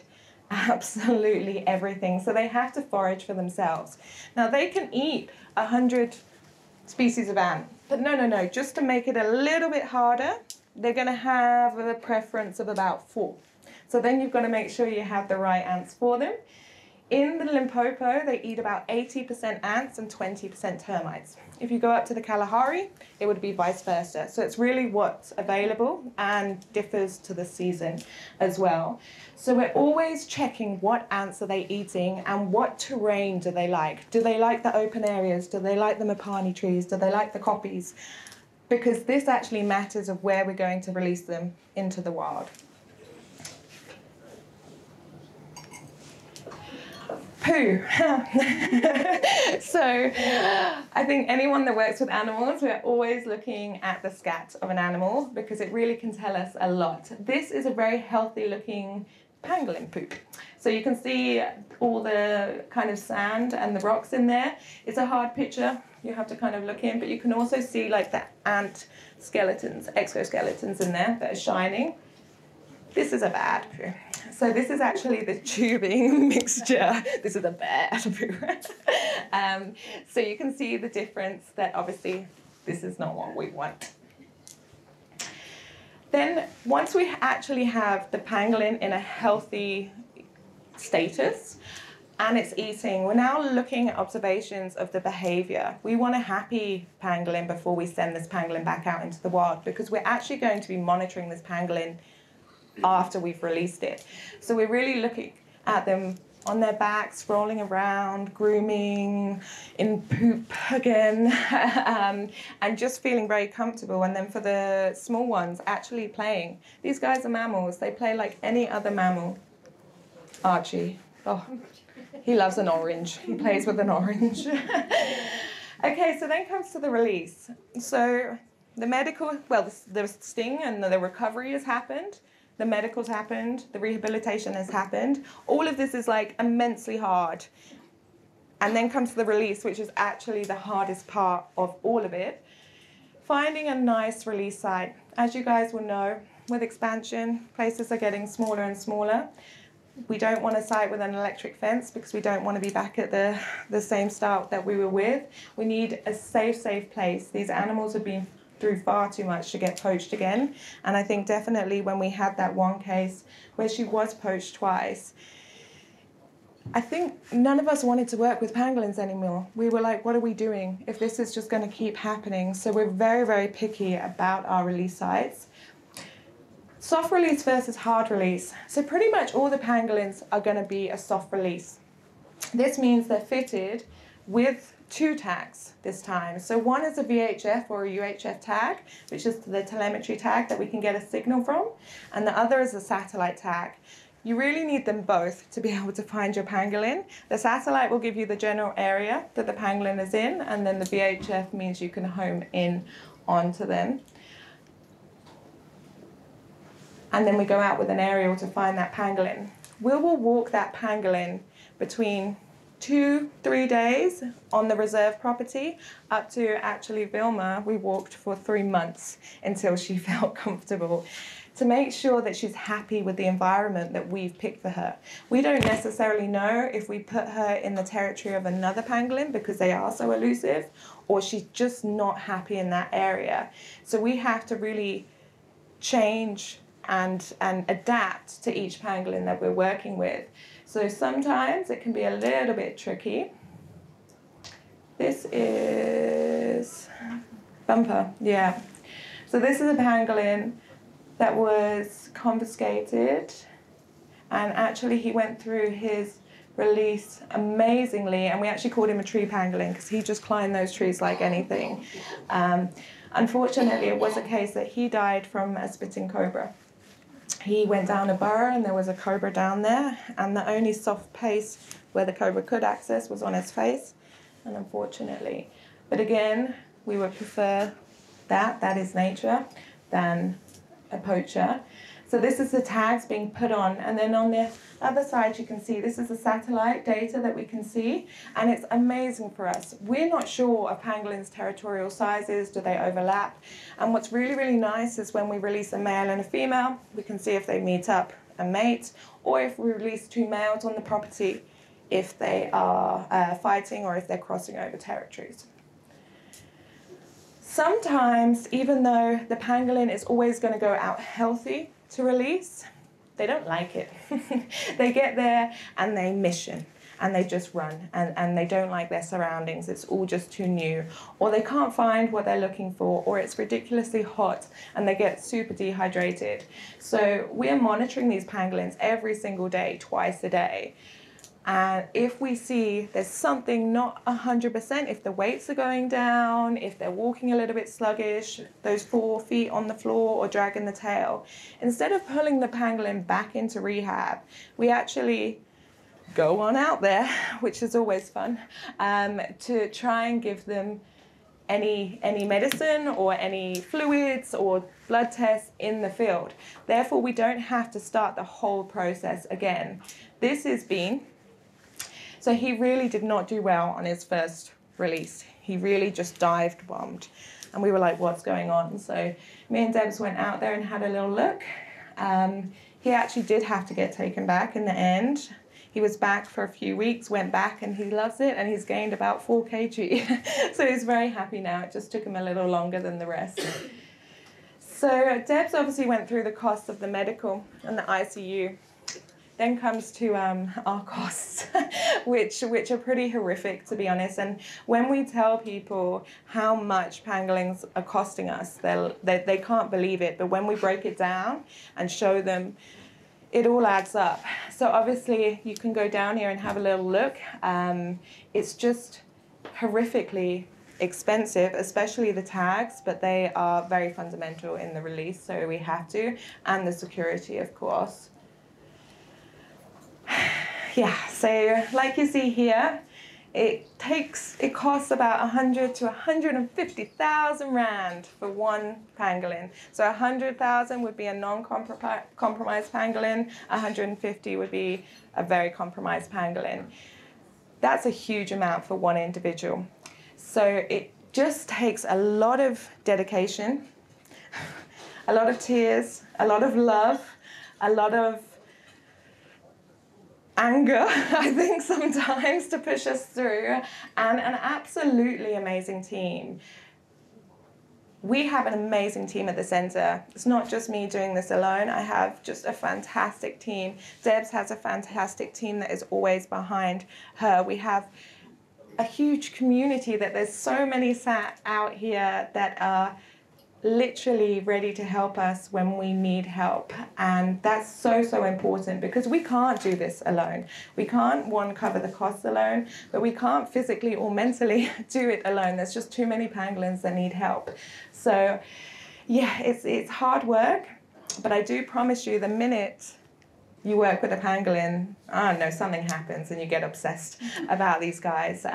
absolutely everything. So they have to forage for themselves. Now they can eat 100 species of ant, but no, just to make it a little bit harder, they're going to have a preference of about 4. So then you've got to make sure you have the right ants for them. In the Limpopo, they eat about 80% ants and 20% termites. If you go up to the Kalahari, it would be vice versa. So it's really what's available and differs to the season as well. So we're always checking what ants are they eating and what terrain do they like. Do they like the open areas? Do they like the mapani trees? Do they like the koppies? Because this actually matters of where we're going to release them into the wild. Poo. So I think anyone that works with animals, we're always looking at the scat of an animal because it really can tell us a lot. This is a very healthy looking pangolin poop. So you can see all the kind of sand and the rocks in there. It's a hard picture. You have to kind of look in, but you can also see like the ant skeletons, exoskeletons in there that are shining. This is a bad poo. So this is actually the tubing mixture. This is a bad poo. So you can see the difference that obviously this is not what we want. Then once we actually have the pangolin in a healthy status and it's eating, we're now looking at observations of the behavior. We want a happy pangolin before we send this pangolin back out into the wild because we're actually going to be monitoring this pangolin after we've released it. So we're really looking at them on their backs, rolling around, grooming, in poop again, and just feeling very comfortable. And then for the small ones, actually playing. These guys are mammals. They play like any other mammal. Archie. Oh, he loves an orange. He plays with an orange. Okay, so then comes to the release. So the medical, well, the sting and the recovery has happened. The medical's happened, the rehabilitation has happened. All of this is like immensely hard. And then comes the release, which is actually the hardest part of all of it. Finding a nice release site. As you guys will know, with expansion, places are getting smaller and smaller. We don't want a site with an electric fence because we don't want to be back at the same start that we were with. We need a safe place. These animals have been through far too much to get poached again. And I think definitely when we had that one case where she was poached twice, I think none of us wanted to work with pangolins anymore. We were like, what are we doing if this is just going to keep happening? So we're very, very picky about our release sites. Soft release versus hard release. So pretty much all the pangolins are going to be a soft release. This means they're fitted with 2 tags this time. So one is a VHF or a UHF tag, which is the telemetry tag that we can get a signal from, and the other is a satellite tag. You really need them both to be able to find your pangolin. The satellite will give you the general area that the pangolin is in, and then the VHF means you can home in onto them. And then we go out with an aerial to find that pangolin. We will walk that pangolin between 2-3 days on the reserve property, up to actually Vilma, we walked for 3 months until she felt comfortable to make sure that she's happy with the environment that we've picked for her. We don't necessarily know if we put her in the territory of another pangolin because they are so elusive, or she's just not happy in that area. So we have to really change and adapt to each pangolin that we're working with. So sometimes it can be a little bit tricky. This is Bumper, yeah. So this is a pangolin that was confiscated, and actually he went through his release amazingly, and we actually called him a tree pangolin because he just climbed those trees like anything. Unfortunately, it was a case that he died from a spitting cobra. He went down a burrow and there was a cobra down there, and the only soft place where the cobra could access was on his face, and unfortunately. But again, we would prefer that is nature, than a poacher. So this is the tags being put on, and then on the other side you can see this is the satellite data that we can see, and it's amazing for us. We're not sure of pangolins' territorial sizes, do they overlap? And what's really, really nice is when we release a male and a female, we can see if they meet up and mate, or if we release 2 males on the property, if they are fighting or if they're crossing over territories. Sometimes, even though the pangolin is always going to go out healthy to release, they don't like it. They get there and they mission. and they just run, and they don't like their surroundings. It's all just too new, or they can't find what they're looking for, or it's ridiculously hot and they get super dehydrated. So we're monitoring these pangolins every single day, twice a day. And if we see there's something not 100%, if the weights are going down, if they're walking a little bit sluggish, those 4 feet on the floor or dragging the tail, instead of pulling the pangolin back into rehab, we actually go on out there, which is always fun, to try and give them any medicine or any fluids or blood tests in the field. Therefore, we don't have to start the whole process again. This has been... So he really did not do well on his first release. He really just dived bombed. And we were like, what's going on? So me and Debs went out there and had a little look. He actually did have to get taken back in the end. He was back for a few weeks, went back, and he loves it, and he's gained about 4 kg. So he's very happy now. It just took him a little longer than the rest. So Debs obviously went through the costs of the medical and the ICU. Then comes to our costs, which are pretty horrific, to be honest. And when we tell people how much pangolins are costing us, they can't believe it. But when we break it down and show them, it all adds up. So obviously you can go down here and have a little look. It's just horrifically expensive, especially the tags, but they are very fundamental in the release, so we have to, and the security, of course. Yeah, so like you see here, it costs about 100 to 150,000 rand for one pangolin. So 100,000 would be a non-compromised pangolin, 150 would be a very compromised pangolin. That's a huge amount for one individual. So it just takes a lot of dedication, a lot of tears, a lot of love, a lot of anger, I think, sometimes, to push us through, and an absolutely amazing team. We have an amazing team at the centre. It's not just me doing this alone. I have just a fantastic team. Debs has a fantastic team that is always behind her. We have a huge community that there's so many sat out here that are literally ready to help us when we need help, and that's so important, because we can't do this alone. We can't, one, cover the costs alone, but we can't physically or mentally do it alone. There's just too many pangolins that need help. So yeah, it's hard work, but I do promise you, the minute you work with a pangolin, I don't know, something happens and you get obsessed about these guys.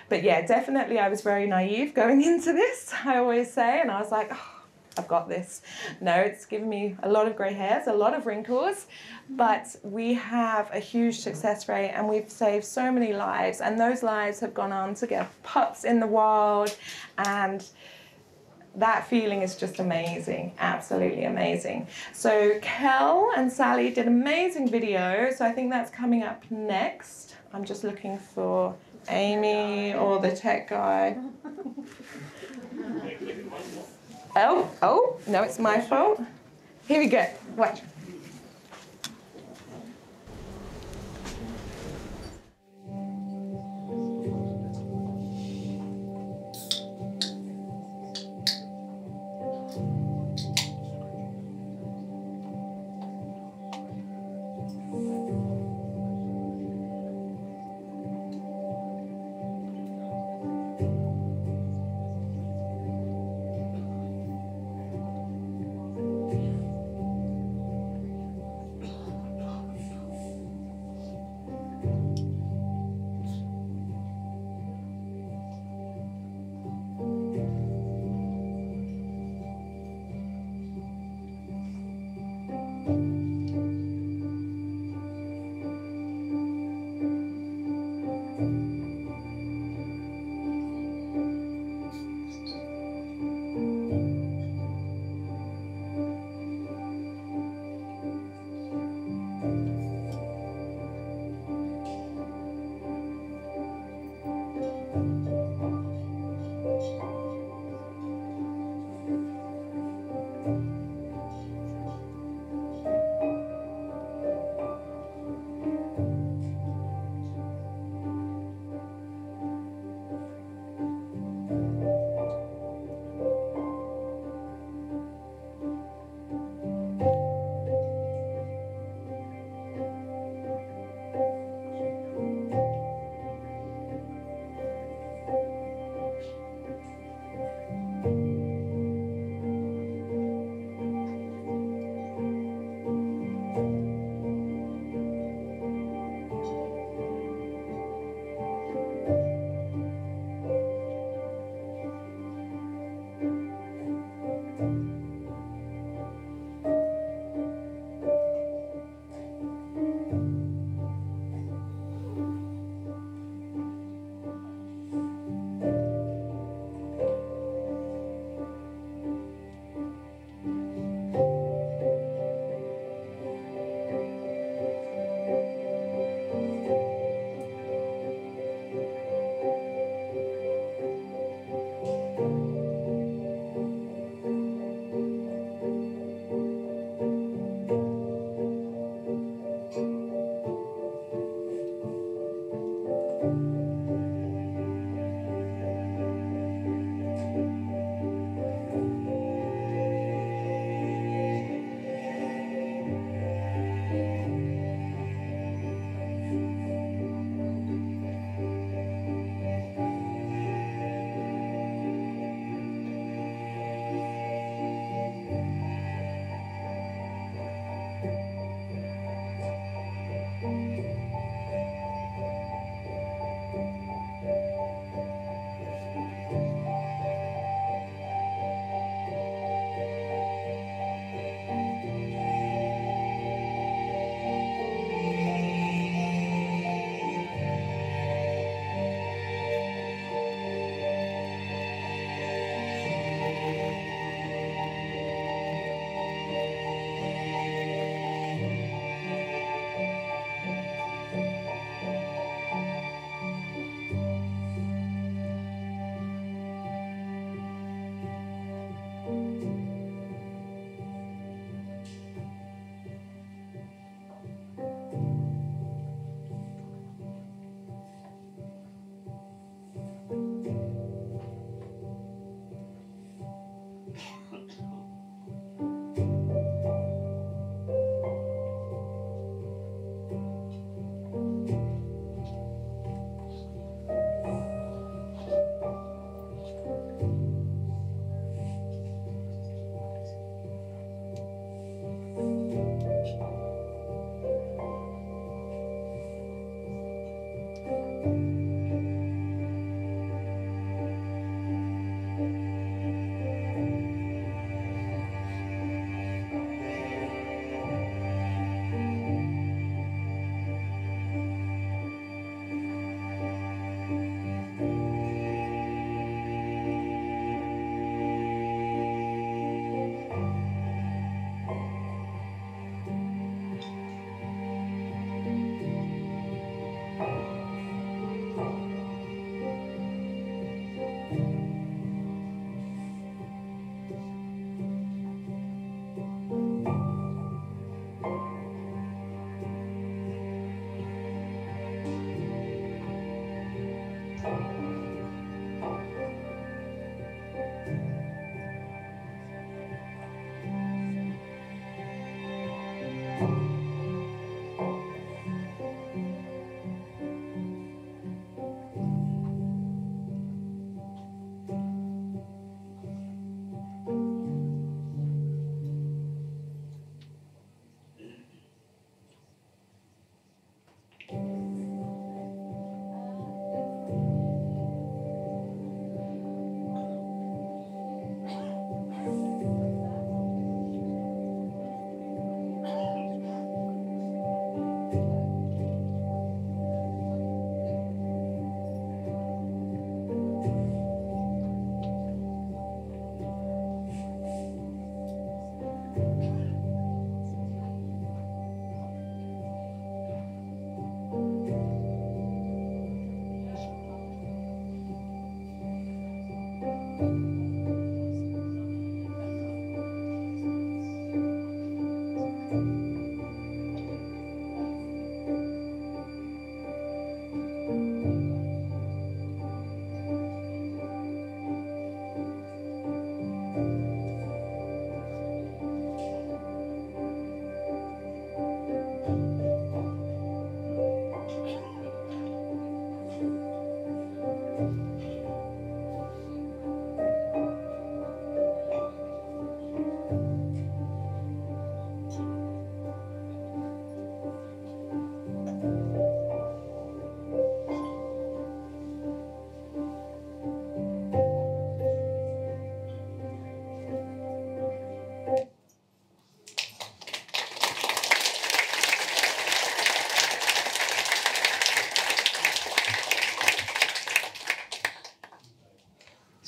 But yeah, definitely I was very naive going into this, I always say, and I was like, oh, I've got this. No, it's given me a lot of grey hairs, a lot of wrinkles, but we have a huge success rate, and we've saved so many lives, and those lives have gone on to get pups in the wild, and that feeling is just amazing, absolutely amazing. So Kel and Sally did an amazing video, so I think that's coming up next. I'm just looking for Amy or the tech guy. Oh, no, it's my fault. Here we go, watch.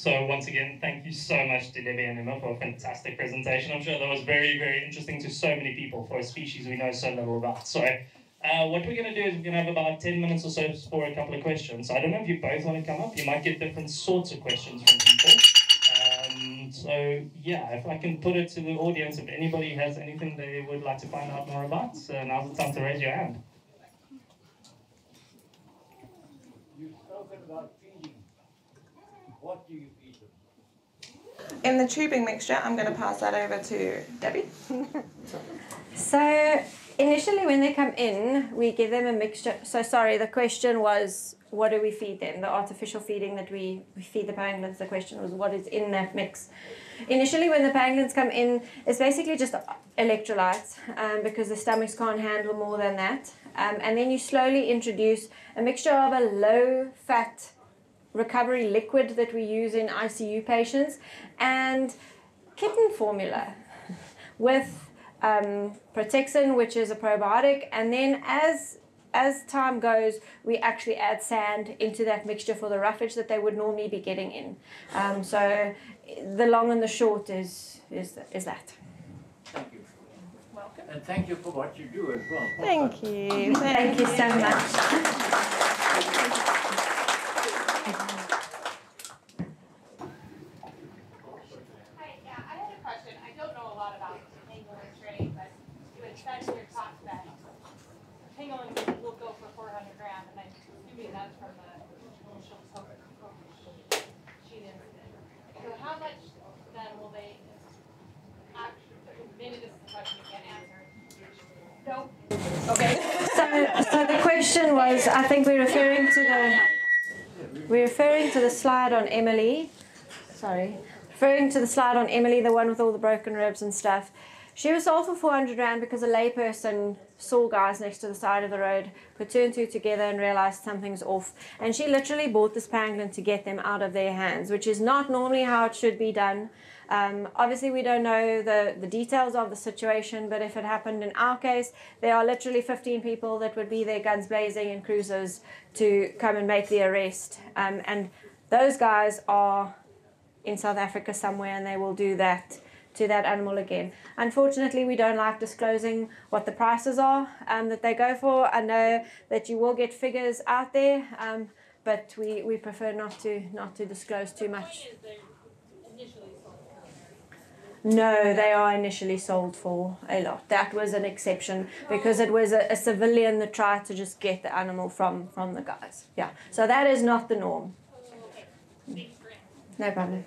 So once again, thank you so much to Debbie and Emma for a fantastic presentation. I'm sure that was very, very interesting to so many people for a species we know so little about. So what we're going to do is we're going to have about 10 minutes or so for a couple of questions. So I don't know if you both want to come up. You might get different sorts of questions from people. So yeah, if I can put it to the audience, if anybody has anything they would like to find out more about, now's the time to raise your hand. You've spoken about feeding. What do you feed them? In the tubing mixture, I'm going to pass that over to Debbie. So initially when they come in, we give them a mixture. So sorry, the question was, what do we feed them? The artificial feeding that we feed the pangolins, the question was what is in that mix? Initially when the pangolins come in, it's basically just electrolytes because the stomachs can't handle more than that. And then you slowly introduce a mixture of a low-fat recovery liquid that we use in ICU patients and kitten formula with Protexin, which is a probiotic, and then as time goes, we actually add sand into that mixture for the roughage that they would normally be getting in. So the long and the short is that. Thank you. Welcome. And thank you for what you do as well. Thank you. Thank you so much. Pangolin will go for 400 grams, and I'm assuming that's from the initial sheet incident. So how much then will they actually, maybe this is a question you can't answer. Nope. Okay. So the question was, I think we're referring to the slide on Emily. Sorry. Referring to the slide on Emily, the one with all the broken ribs and stuff. She was sold for 400 rand because a layperson saw guys next to the side of the road, put two and two together and realized something's off. And she literally bought this pangolin to get them out of their hands, which is not normally how it should be done. Obviously, we don't know the details of the situation, but if it happened in our case, there are literally 15 people that would be there, guns blazing and cruisers, to come and make the arrest. And those guys are in South Africa somewhere, and they will do that to that animal again. Unfortunately, we don't like disclosing what the prices are that they go for. I know that you will get figures out there, but we prefer not to disclose too much. No, they are initially sold for a lot. That was an exception because it was a civilian that tried to just get the animal from the guys. Yeah, so that is not the norm. No problem.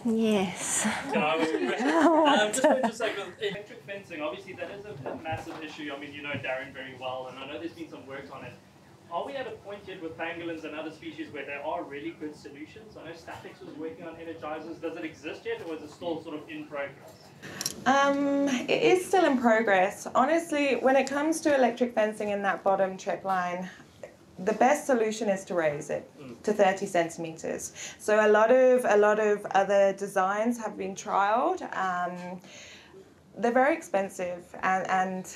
Yes. Can I ask a question? Just going to say, with electric fencing, obviously that is a massive issue. I mean, you know Darren very well, and I know there's been some work on it. Are we at a point yet with pangolins and other species where there are really good solutions? I know Statics was working on energizers. Does it exist yet, or is it still sort of in progress? It is still in progress. Honestly, when it comes to electric fencing in that bottom trip line, the best solution is to raise it to 30 centimeters. So a lot of other designs have been trialed. They're very expensive, and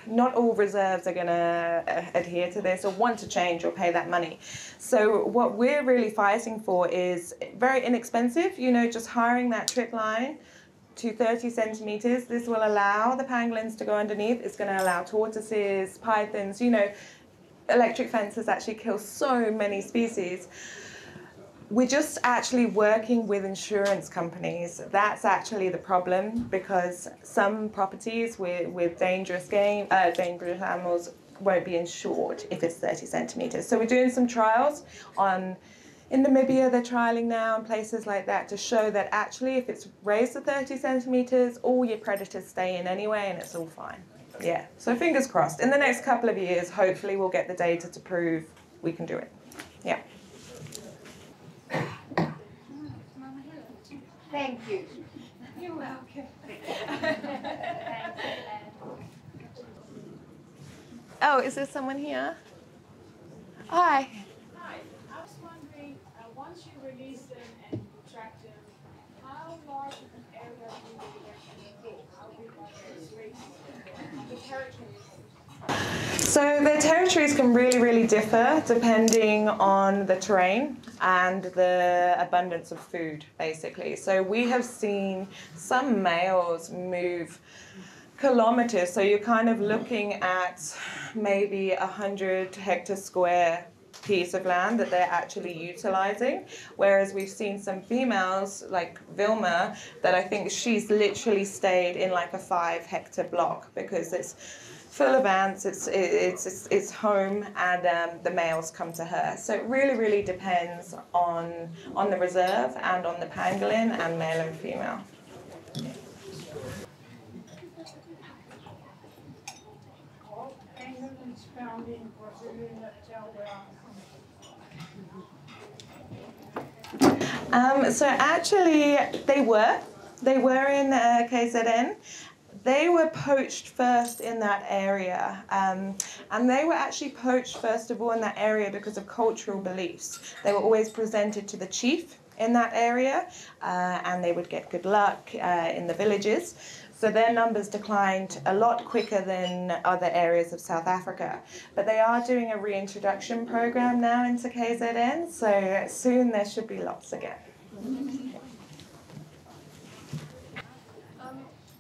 not all reserves are going to adhere to this or want to change or pay that money. So what we're really fighting for is very inexpensive, you know, just hiring that trip line to 30 centimeters. This will allow the pangolins to go underneath. It's going to allow tortoises, pythons, you know, electric fences actually kill so many species. we're just actually working with insurance companies. That's actually the problem, because some properties with dangerous animals won't be insured if it's 30 centimetres. So we're doing some trials in Namibia. They're trialling now and places like that to show that actually if it's raised to 30 centimetres, all your predators stay in anyway and it's all fine. Yeah, so fingers crossed. In the next couple of years, hopefully we'll get the data to prove we can do it. Yeah. Thank you. You're welcome. Oh, is there someone here? Hi. Hi, I was wondering, once you release them and track them, how large of an area do you actually go? How big are those races? The territories? So the territories can really, really differ depending on the terrain and the abundance of food, basically. So we have seen some males move kilometers, so you're kind of looking at maybe 100 hectare square piece of land that they're actually utilizing, whereas we've seen some females like Vilma that I think she's literally stayed in like a 5 hectare block because it's full of ants, it's home, and the males come to her. So it really, really depends on the reserve and on the pangolin, and male and female. Pangolins found in Brazil So actually, they were in KZN. They were poached first in that area, and they were actually poached first of all in that area because of cultural beliefs. They were always presented to the chief in that area, and they would get good luck in the villages. So their numbers declined a lot quicker than other areas of South Africa. But they are doing a reintroduction program now into KZN, so soon there should be lots again.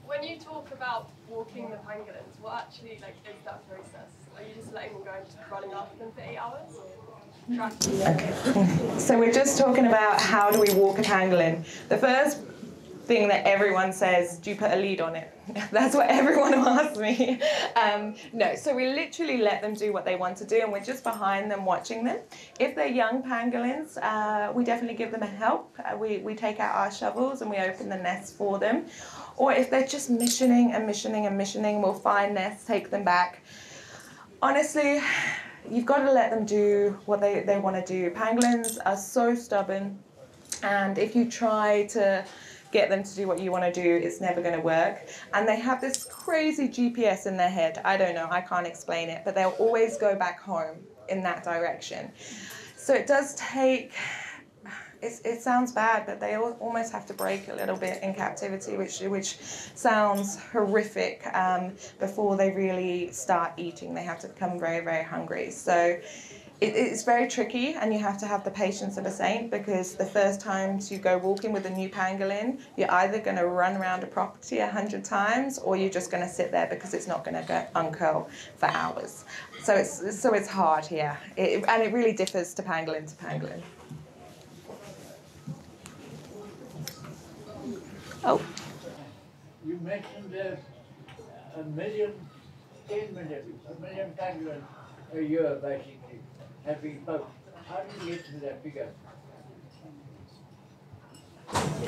When you talk about walking the pangolins, what actually is that process? Are you just letting them go and just running after them for 8 hours? Okay. So we're just talking about how do we walk a pangolin. The first thing that everyone says, do you put a lead on it? That's what everyone asks me. No, so we literally let them do what they want to do, and we're just behind them watching them. If they're young pangolins, we definitely give them a help. We take out our shovels and we open the nests for them. Or if they're just missioning and missioning and missioning, we'll find nests, take them back. Honestly, you've got to let them do what they want to do. Pangolins are so stubborn, and if you try to get them to do what you want to do, it's never going to work. And they have this crazy GPS in their head. I don't know, I can't explain it, but they'll always go back home in that direction. So it does take, it sounds bad, but they almost have to break a little bit in captivity, which sounds horrific, before they really start eating. They have to become very, very hungry. So it's very tricky, and you have to have the patience of a saint, because the first times you go walking with a new pangolin, you're either going to run around a property 100 times, or you're just going to sit there because it's not going to go uncurl for hours. So it's hard here, and it really differs to pangolin to pangolin. Oh. You mentioned there's 1 million, 10 million, 1 million pangolins a year basically have been poached. How do you get to that figure?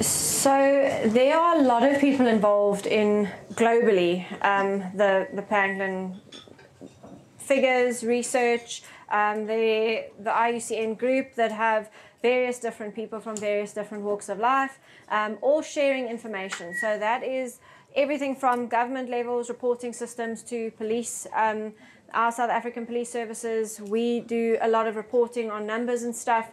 So there are a lot of people involved in globally the pangolin figures, research, the IUCN group that have various different people from various different walks of life, all sharing information. So that is everything from government levels, reporting systems, to police. Our South African police services, we do a lot of reporting on numbers and stuff.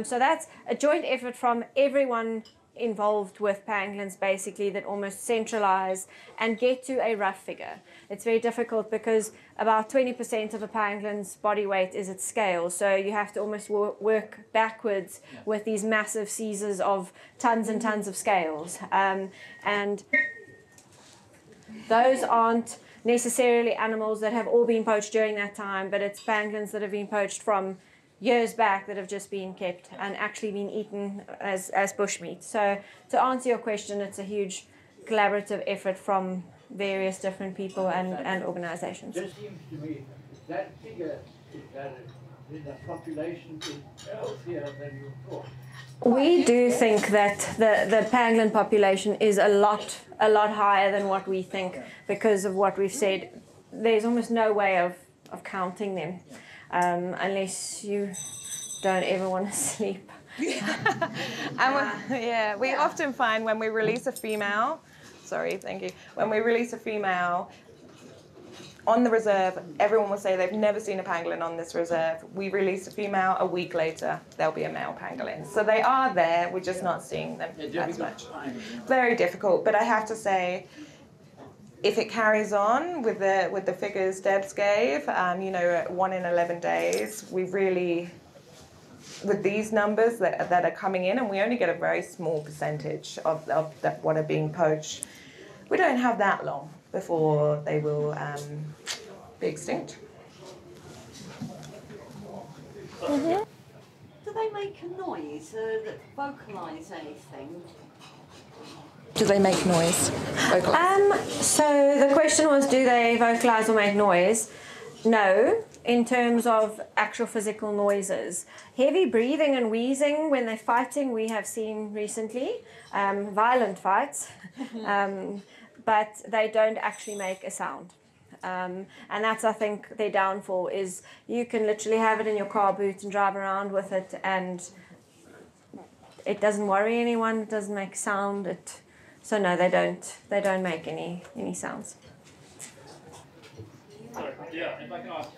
So that's a joint effort from everyone involved with pangolins, basically, that almost centralize and get to a rough figure. It's very difficult because about 20% of a pangolin's body weight is its scale, so you have to almost work backwards with these massive seizures of tons and tons of scales, and those aren't necessarily animals that have all been poached during that time, but it's pangolins that have been poached from years back that have just been kept and actually been eaten as bushmeat. So to answer your question, it's a huge collaborative effort from various different people and organizations. It just seems to me that figure is that the population is healthier than you thought. We do think that the pangolin population is a lot higher than what we think because of what we've said. There's almost no way of counting them unless you don't ever want to sleep. And we often find when we release a female, when we release a female on the reserve, everyone will say they've never seen a pangolin on this reserve. We release a female, a week later, there'll be a male pangolin. So they are there, we're just not seeing them as much. Very difficult, but I have to say, if it carries on with the figures Debs gave, 1 in 11 days, we really, with these numbers that are coming in, and we only get a very small percentage of what are being poached, we don't have that long before they will be extinct. Mm-hmm. Do they make a noise, vocalise anything? Do they make noise? So the question was, do they vocalize or make noise? No, in terms of actual physical noises. Heavy breathing and wheezing when they're fighting, we have seen recently, violent fights, but they don't actually make a sound. And that's, I think, their downfall is you can literally have it in your car boot and drive around with it, and it doesn't worry anyone, it doesn't make sound. So no, they don't make any sounds. Sorry, yeah, if I can ask.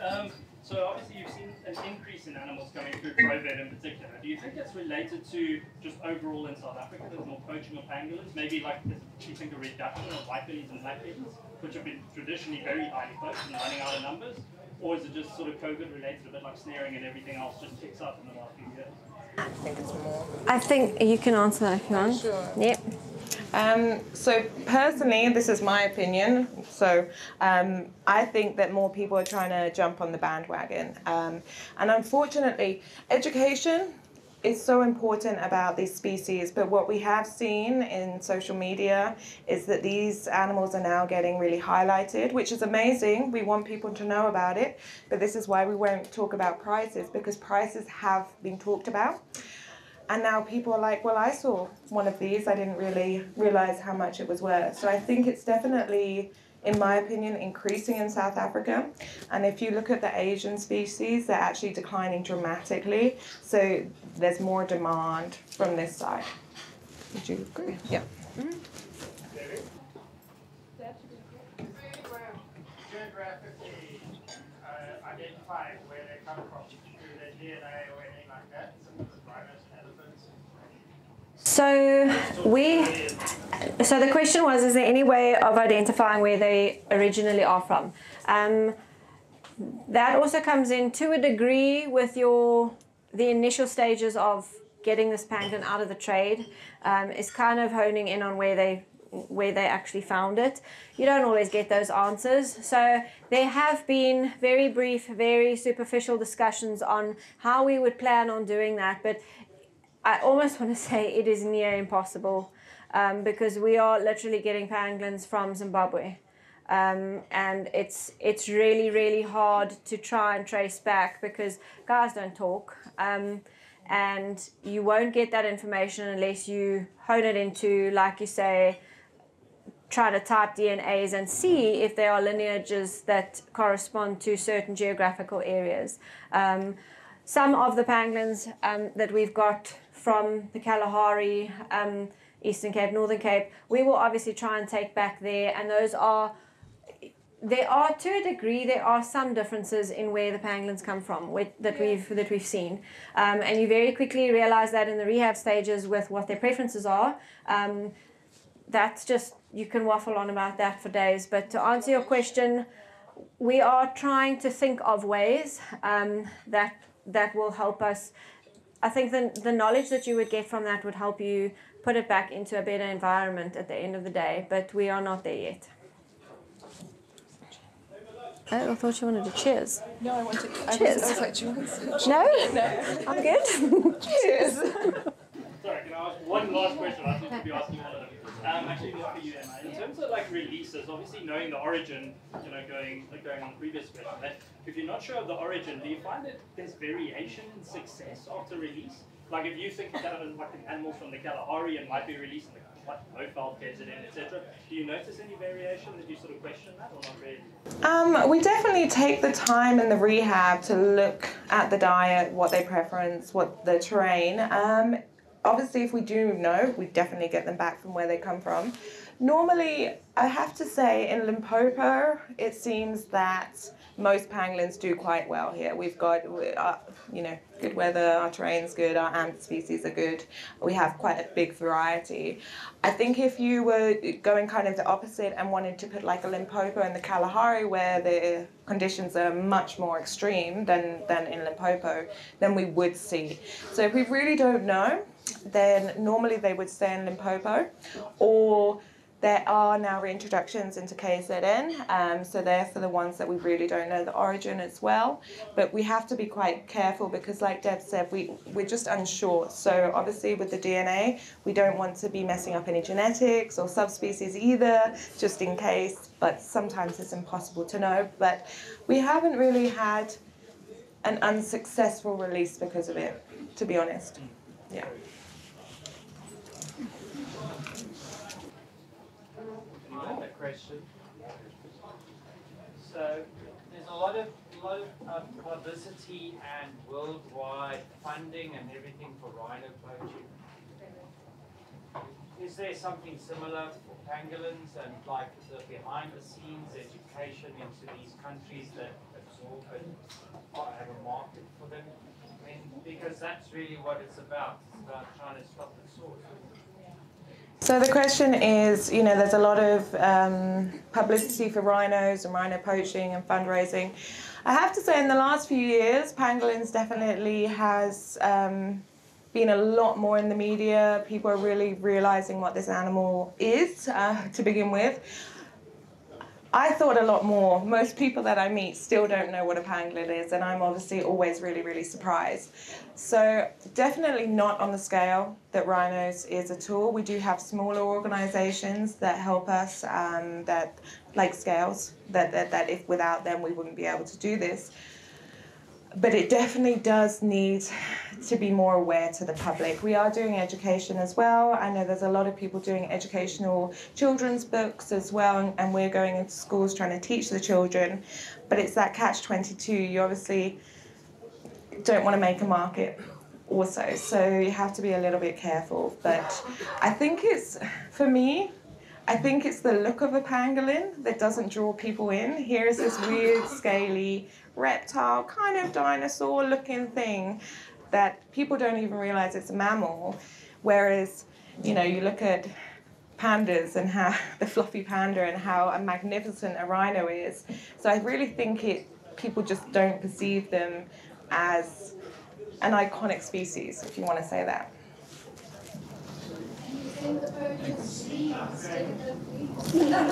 So obviously you've seen an increase in animals coming through Provet in particular. Do you think it's related to just overall in South Africa there's more poaching of pangolins? Maybe like, do you think a reduction of white bellies and black bellies, which have been traditionally very highly poached and running out of numbers? Or is it just sort of COVID related, a bit like snaring and everything else just picks up in the last few years? I think it's more. I think you can answer that if you want. Sure. Yep. So personally, this is my opinion. So I think that more people are trying to jump on the bandwagon. And unfortunately, education is so important about these species. But what we have seen in social media is that these animals are now getting really highlighted, which is amazing. We want people to know about it. But this is why we won't talk about prices, because prices have been talked about. And now people are like, well, I saw one of these. I didn't really realize how much it was worth. So I think it's definitely, in my opinion, increasing in South Africa. And if you look at the Asian species, they're actually declining dramatically. So there's more demand from this side. Would you agree? Yeah. Mm-hmm. Geographically identify where they come from through their DNA or anything like that, such as rhinos and elephants? So the question was, is there any way of identifying where they originally are from? That also comes in to a degree with the initial stages of getting this pangolin out of the trade, is kind of honing in on where they actually found it. You don't always get those answers. So there have been very brief, very superficial discussions on how we would plan on doing that, but I almost want to say it is near impossible, because we are literally getting pangolins from Zimbabwe. And it's really, really hard to try and trace back because guys don't talk. And you won't get that information unless you hone it into, like you say, try to type DNAs and see if there are lineages that correspond to certain geographical areas. Some of the pangolins that we've got from the Kalahari, Eastern Cape, Northern Cape, we will obviously try and take back there, and there are to a degree, there are some differences in where the pangolins come from that we've seen. And you very quickly realize that in the rehab stages with what their preferences are. That's just, you can waffle on about that for days. But to answer your question, we are trying to think of ways that will help us. I think the knowledge that you would get from that would help you put it back into a better environment at the end of the day, but we are not there yet. Oh, I thought you wanted to cheers. No, I wanted. Cheers. I was like, do you want some? No? No. I'm good. Cheers. Sorry, can I ask one last question? I seem to be asking all of them. Actually, for you, Emma. In terms of like releases, obviously knowing the origin, you know, going on the previous question, that if you're not sure of the origin, do you find that there's variation in success after release? Like if you think about it, like an animal from the Kalahari and might be released in the Provet, KZN, etc. Do you notice any variation that you sort of question that, or not really? We definitely take the time in the rehab to look at the diet, what they preference, what the terrain. Obviously, if we do know, we definitely get them back from where they come from. Normally, I have to say, in Limpopo, it seems that most pangolins do quite well here. We've got, good weather, our terrain's good, our ant species are good. We have quite a big variety. I think if you were going kind of the opposite and wanted to put like a Limpopo and the Kalahari where the conditions are much more extreme than in Limpopo, then we would see. So if we really don't know, then normally they would stay in Limpopo, or there are now reintroductions into KZN, so they're for the ones that we really don't know the origin as well. But we have to be quite careful because, like Deb said, we're just unsure. So obviously with the DNA, we don't want to be messing up any genetics or subspecies either, just in case. But sometimes it's impossible to know. But we haven't really had an unsuccessful release because of it, to be honest. Yeah. Another question. So there's a lot of publicity and worldwide funding and everything for rhino poaching. Is there something similar for pangolins and like the behind the scenes education into these countries that absorb and have a market for them? I mean, because that's really what it's about. It's about trying to stop the source. So the question is, there's a lot of publicity for rhinos and rhino poaching and fundraising. I have to say in the last few years, pangolins definitely has been a lot more in the media. People are really realizing what this animal is to begin with. I thought a lot more. Most people that I meet still don't know what a pangolin is, and I'm obviously always really, really surprised. So definitely not on the scale that rhinos is at all. We do have smaller organisations that help us, that like Scales, that if without them we wouldn't be able to do this. But it definitely does need to be more aware to the public. We are doing education as well. I know there's a lot of people doing educational children's books as well, and we're going into schools trying to teach the children. But it's that catch-22. You obviously don't want to make a market also, so you have to be a little bit careful. But I think for me, I think it's the look of a pangolin that doesn't draw people in. Here's this weird, scaly reptile, kind of dinosaur-looking thing that people don't even realize it's a mammal. Whereas, you look at pandas and how the fluffy panda and how magnificent a rhino is. So I really think people just don't perceive them as an iconic species, if you want to say that.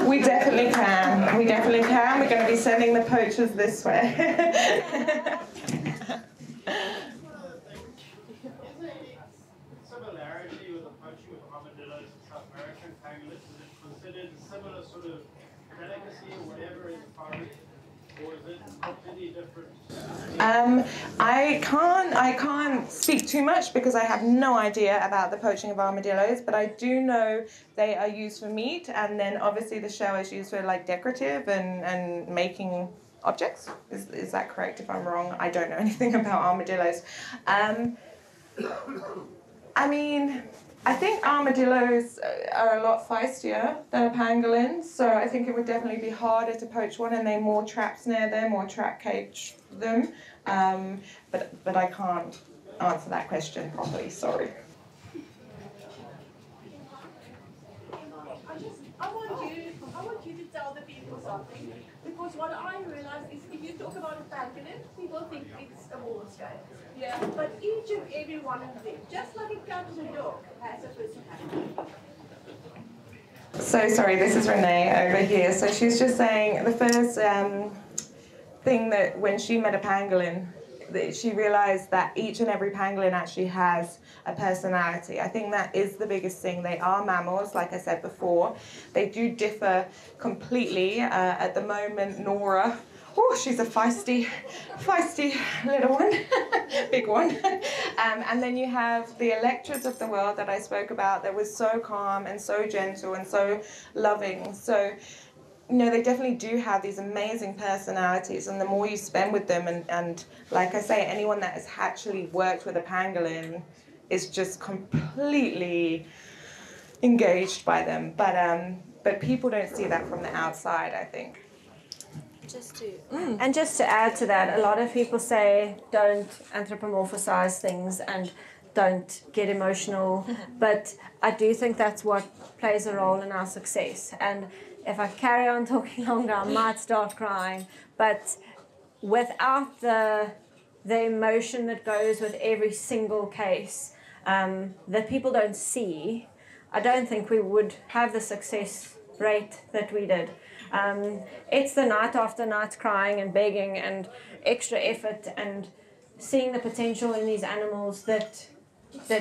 We definitely can. We definitely can. We're going to be sending the poachers this way. Similarity with the poaching of armadillos and South American pangolins, is it considered similar sort of delicacy or whatever in the Far East? Or is it completely different? I can't speak too much because I have no idea about the poaching of armadillos, but I do know they are used for meat, and then obviously the shell is used for like decorative and making objects. Is that correct? If I'm wrong, I don't know anything about armadillos. I think armadillos are a lot feistier than a pangolin, so I think it would definitely be harder to poach one, and they more trap snare them or trap cage them. But I can't answer that question properly, sorry. I want you to tell the people something, because what I realize is if you talk about a pangolin, people think it's a wall scale. Yeah. But each and every one of them, just like a cat or a dog, has a personality. So sorry, this is Renee over here. So she's just saying the first thing that when she met a pangolin, that she realized that each and every pangolin actually has a personality. I think that is the biggest thing. They are mammals, like I said before. They do differ completely. At the moment, Nora, oh, she's a feisty little one, big one. And then you have the Electras of the world that I spoke about that was so calm and so gentle and so loving. So, you know, they definitely do have these amazing personalities, and the more you spend with them, and like I say, anyone that has actually worked with a pangolin is just completely engaged by them. But people don't see that from the outside, I think. And just to add to that, a lot of people say don't anthropomorphize things and don't get emotional, but I do think that's what plays a role in our success. And if I carry on talking longer, I might start crying, but without the emotion that goes with every single case that people don't see, I don't think we would have the success rate that we did. It's the night after night crying and begging and extra effort and seeing the potential in these animals that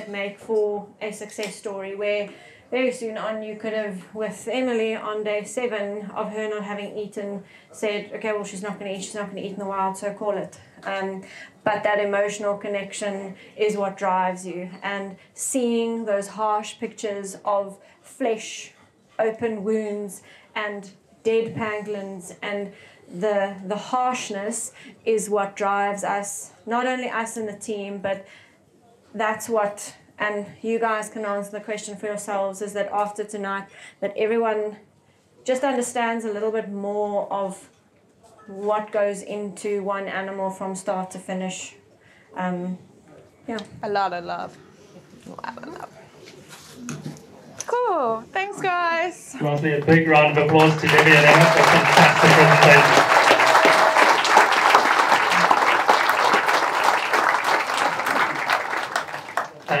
make for a success story, where very soon on you could have, with Emily on day 7 of her not having eaten, said, okay, well, she's not going to eat in the wild, so call it. But that emotional connection is what drives you, and seeing those harsh pictures of flesh, open wounds and dead pangolins, and the harshness is what drives us, not only us in the team, but that's what, and you guys can answer the question for yourselves, is that after tonight that everyone just understands a little bit more of what goes into one animal from start to finish. Yeah. A lot of love. Cool. Thanks, guys. Lastly, a big round of applause to Debbie and Emma for a fantastic presentation.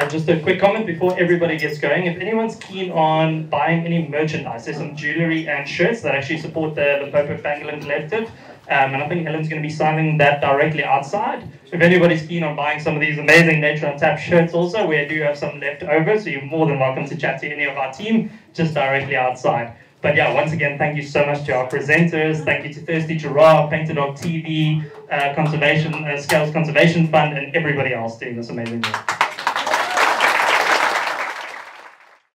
Just a quick comment before everybody gets going. If anyone's keen on buying any merchandise, there's some jewellery and shirts that actually support the Provet Pangolin Collective. And I think Helen's going to be signing that directly outside. If anybody's keen on buying some of these amazing Nature on Tap shirts also, we do have some left over, so you're more than welcome to chat to any of our team just directly outside. But yeah, once again, thank you so much to our presenters. Thank you to Thirsty Giraffe, Painted Dog TV, Scales Conservation Fund, and everybody else doing this amazing work.